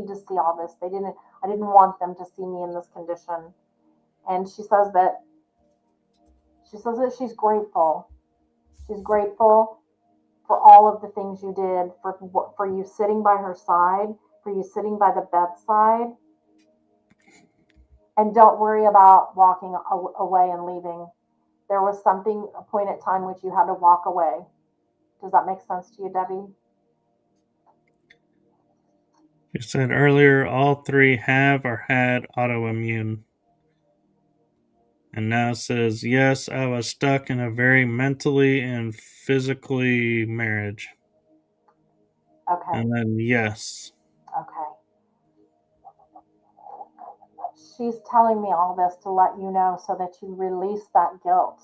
to see all this. I didn't want them to see me in this condition. And she says that she's grateful. She's grateful for all of the things you did, for you sitting by her side, for you sitting by the bedside. And don't worry about walking away and leaving. There was a point at time which you had to walk away. Does that make sense to you, Debbie? She said earlier all 3 have or had autoimmune. And now says, yes, I was stuck in a very mentally and physically marriage. Okay. And then, yes. Okay. She's telling me all this to let you know so that you release that guilt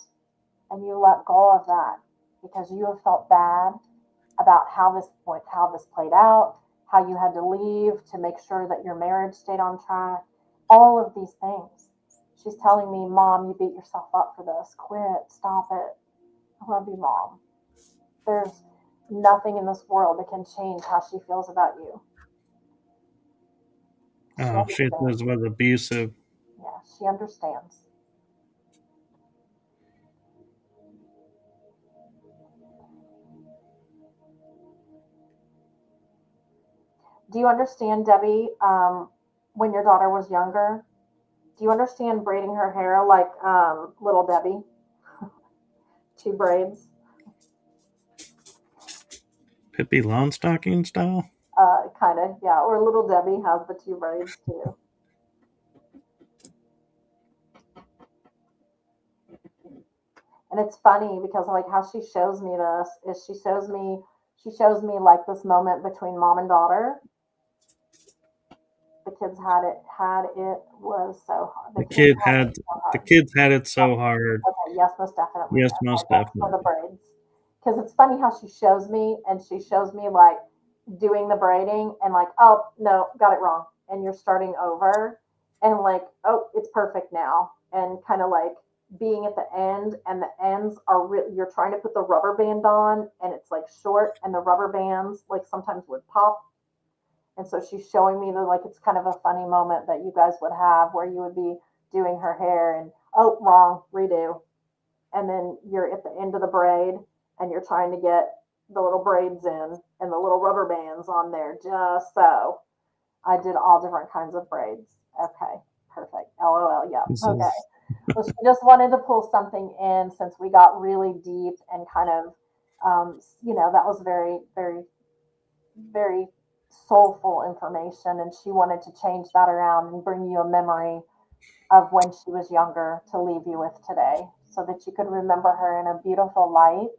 and you let go of that, because you have felt bad about how this played out, how you had to leave to make sure that your marriage stayed on track, all of these things. She's telling me, Mom, you beat yourself up for this. Quit. Stop it. I love you, Mom. There's nothing in this world that can change how she feels about you. She She understands. says was abusive. Yeah, she understands. Do you understand, Debbie, when your daughter was younger? Do you understand braiding her hair like little Debbie? 2 braids. Pippi Longstocking style? Kind of, yeah. Or little Debbie has the 2 braids too. And it's funny because like how she shows me this is she shows me like this moment between mom and daughter. The kids had it was so hard. The The kids kid had had it so the hard. kids had it so hard. Okay, yes, most definitely. Yes, Okay, most that's for the definitely. braids. Because it's funny how she shows me, and she shows me like doing the braiding, and like, oh no, got it wrong, and you're starting over, and like, oh, it's perfect now, and kind of like being at the end, and the ends are you're trying to put the rubber band on, and it's like short, and the rubber bands like sometimes would pop, and so she's showing me that like it's kind of a funny moment that you guys would have where you would be doing her hair, and oh, wrong, redo, and then you're at the end of the braid and you're trying to get the little braids in and the little rubber bands on there just so. I did all different kinds of braids. Okay, perfect. LOL. Yep. This Okay. is Well, she just wanted to pull something in since we got really deep and kind of, that was very, very, very soulful information. And she wanted to change that around and bring you a memory of when she was younger to leave you with today. so that you could remember her in a beautiful light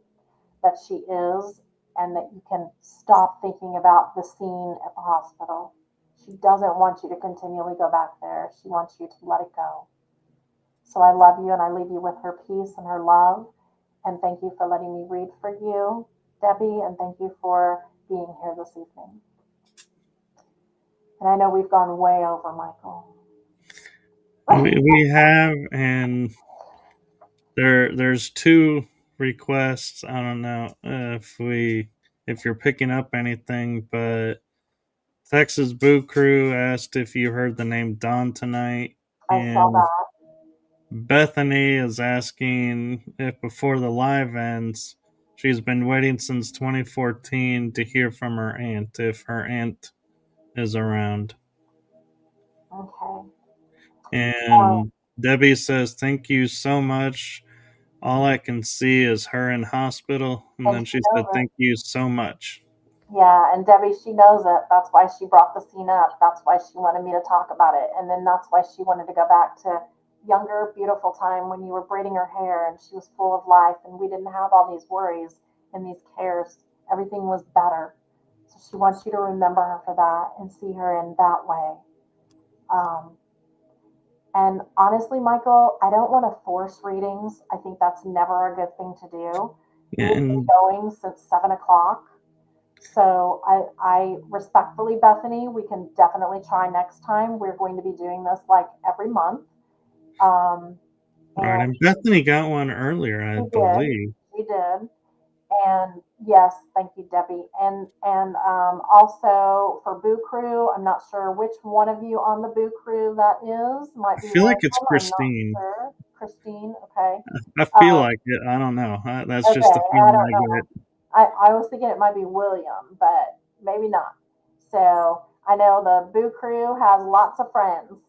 that she is, and that you can stop thinking about the scene at the hospital. She doesn't want you to continually go back there. She wants you to let it go. So I love you, and I leave you with her peace and her love. And thank you for letting me read for you, Debbie, and thank you for being here this evening. And I know we've gone way over, Michael. We have, and there's two requests. I don't know if you're picking up anything, but Texas Boo Crew asked if you heard the name Don tonight, I saw and that. Bethany is asking if before the live ends, she's been waiting since 2014 to hear from her aunt, if her aunt is around. Okay. And Debbie says, "Thank you so much. All I can see is her in hospital." And And then she she knows said, it. "Thank you so much." Yeah, and Debbie, she knows it. That's why she brought the scene up. That's why she wanted me to talk about it. And then that's why she wanted to go back to younger, beautiful time when you were braiding her hair and she was full of life and we didn't have all these worries and these cares. Everything was better. So she wants you to remember her for that and see her in that way. Um, and honestly, Michael, I don't want to force readings. I think that's never a good thing to do. Yeah, We've been and going since 7 o'clock. So I respectfully, Bethany, we can definitely try next time. We're going to be doing this like every month. Um, all right, and and Bethany got one earlier, I we did, believe. we did. And yes, thank you, Debbie. And also for Boo Crew, I'm not sure which one of you on the Boo Crew that is. Might I be feel like William. it's I'm not Christine. sure. Christine, okay. I feel like it. I don't know. That's just Okay, the I feeling don't I know. get. I was thinking it might be William, but maybe not. So I know the Boo Crew has lots of friends.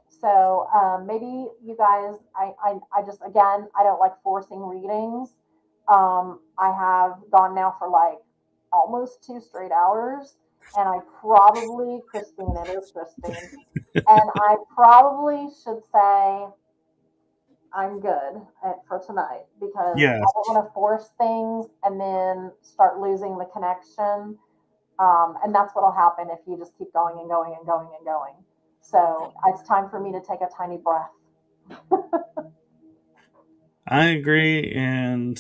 So maybe you guys, I just, again, I don't like forcing readings. I have gone now for like almost 2 straight hours. And I probably, Christine, it is Christine. And I probably should say, I'm good for tonight because I Yes, don't want to force things and then start losing the connection. And that's what'll happen if you just keep going and going and going and going. So it's time for me to take a tiny breath. I agree. And,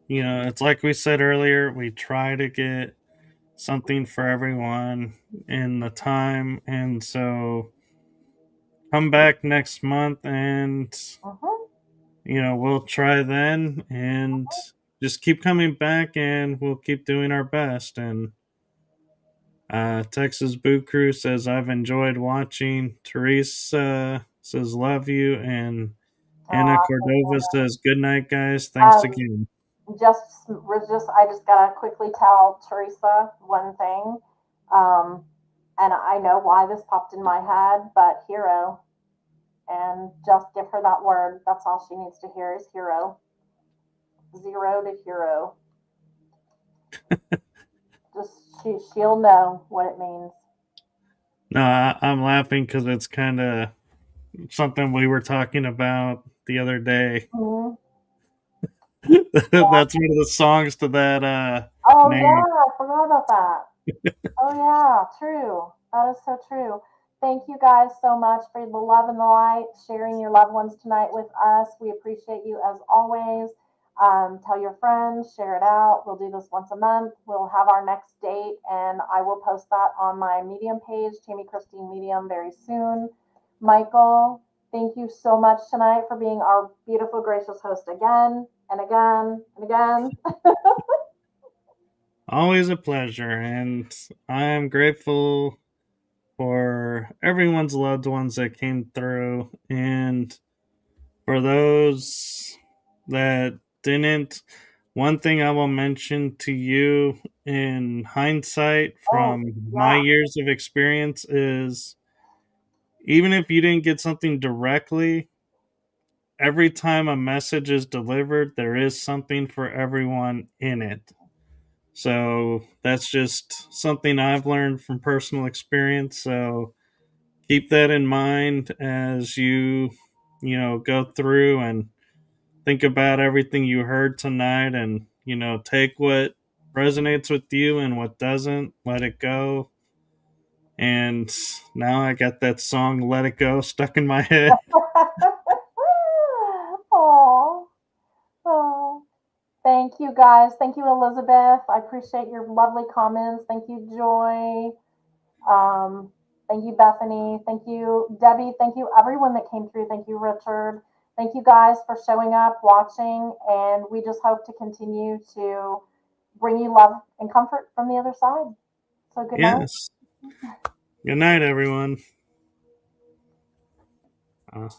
it's like we said earlier, we try to get something for everyone in the time. And so come back next month and, Mm-hmm. we'll try then and just keep coming back and we'll keep doing our best. And Texas Boo Crew says, "I've enjoyed watching." Teresa says, "Love you." And Anna Cordova says, "Good night, guys. Thanks Um, again." I just gotta quickly tell Teresa one thing, um, and I know why this popped in my head, but hero, and just give her that word. That's all she needs to hear is hero. Zero to hero. Just she'll know what it means. No, I'm laughing because it's kind of something we were talking about the other day. Mm-hmm. That's one of the songs to that Oh yeah, name. I forgot about that. Oh yeah, true. That is so true. Thank you guys so much for the love and the light, sharing your loved ones tonight with us. We appreciate you as always. Tell your friends, share it out. We'll do this once a month. We'll have our next date, and I will post that on my Medium page, Tammy Christine Medium, very soon. Michael, thank you so much tonight for being our beautiful, gracious host again and again and again. Always a pleasure, and I am grateful for everyone's loved ones that came through, and for those that didn't. One thing I will mention to you in hindsight Oh, from my yeah. years of experience is even if you didn't get something directly, every time a message is delivered, there is something for everyone in it. So that's just something I've learned from personal experience. So keep that in mind as you go through and think about everything you heard tonight, and take what resonates with you and what doesn't, let it go. And now I got that song "Let It Go" stuck in my head. Oh, oh. Thank you guys. Thank you, Elizabeth. I appreciate your lovely comments. Thank you, Joy. Um, thank you, Bethany. Thank you, Debbie. Thank you, everyone that came through. Thank you, Richard. Thank you guys for showing up, watching, and we just hope to continue to bring you love and comfort from the other side. So good night. Yes. Good night, everyone. Uh.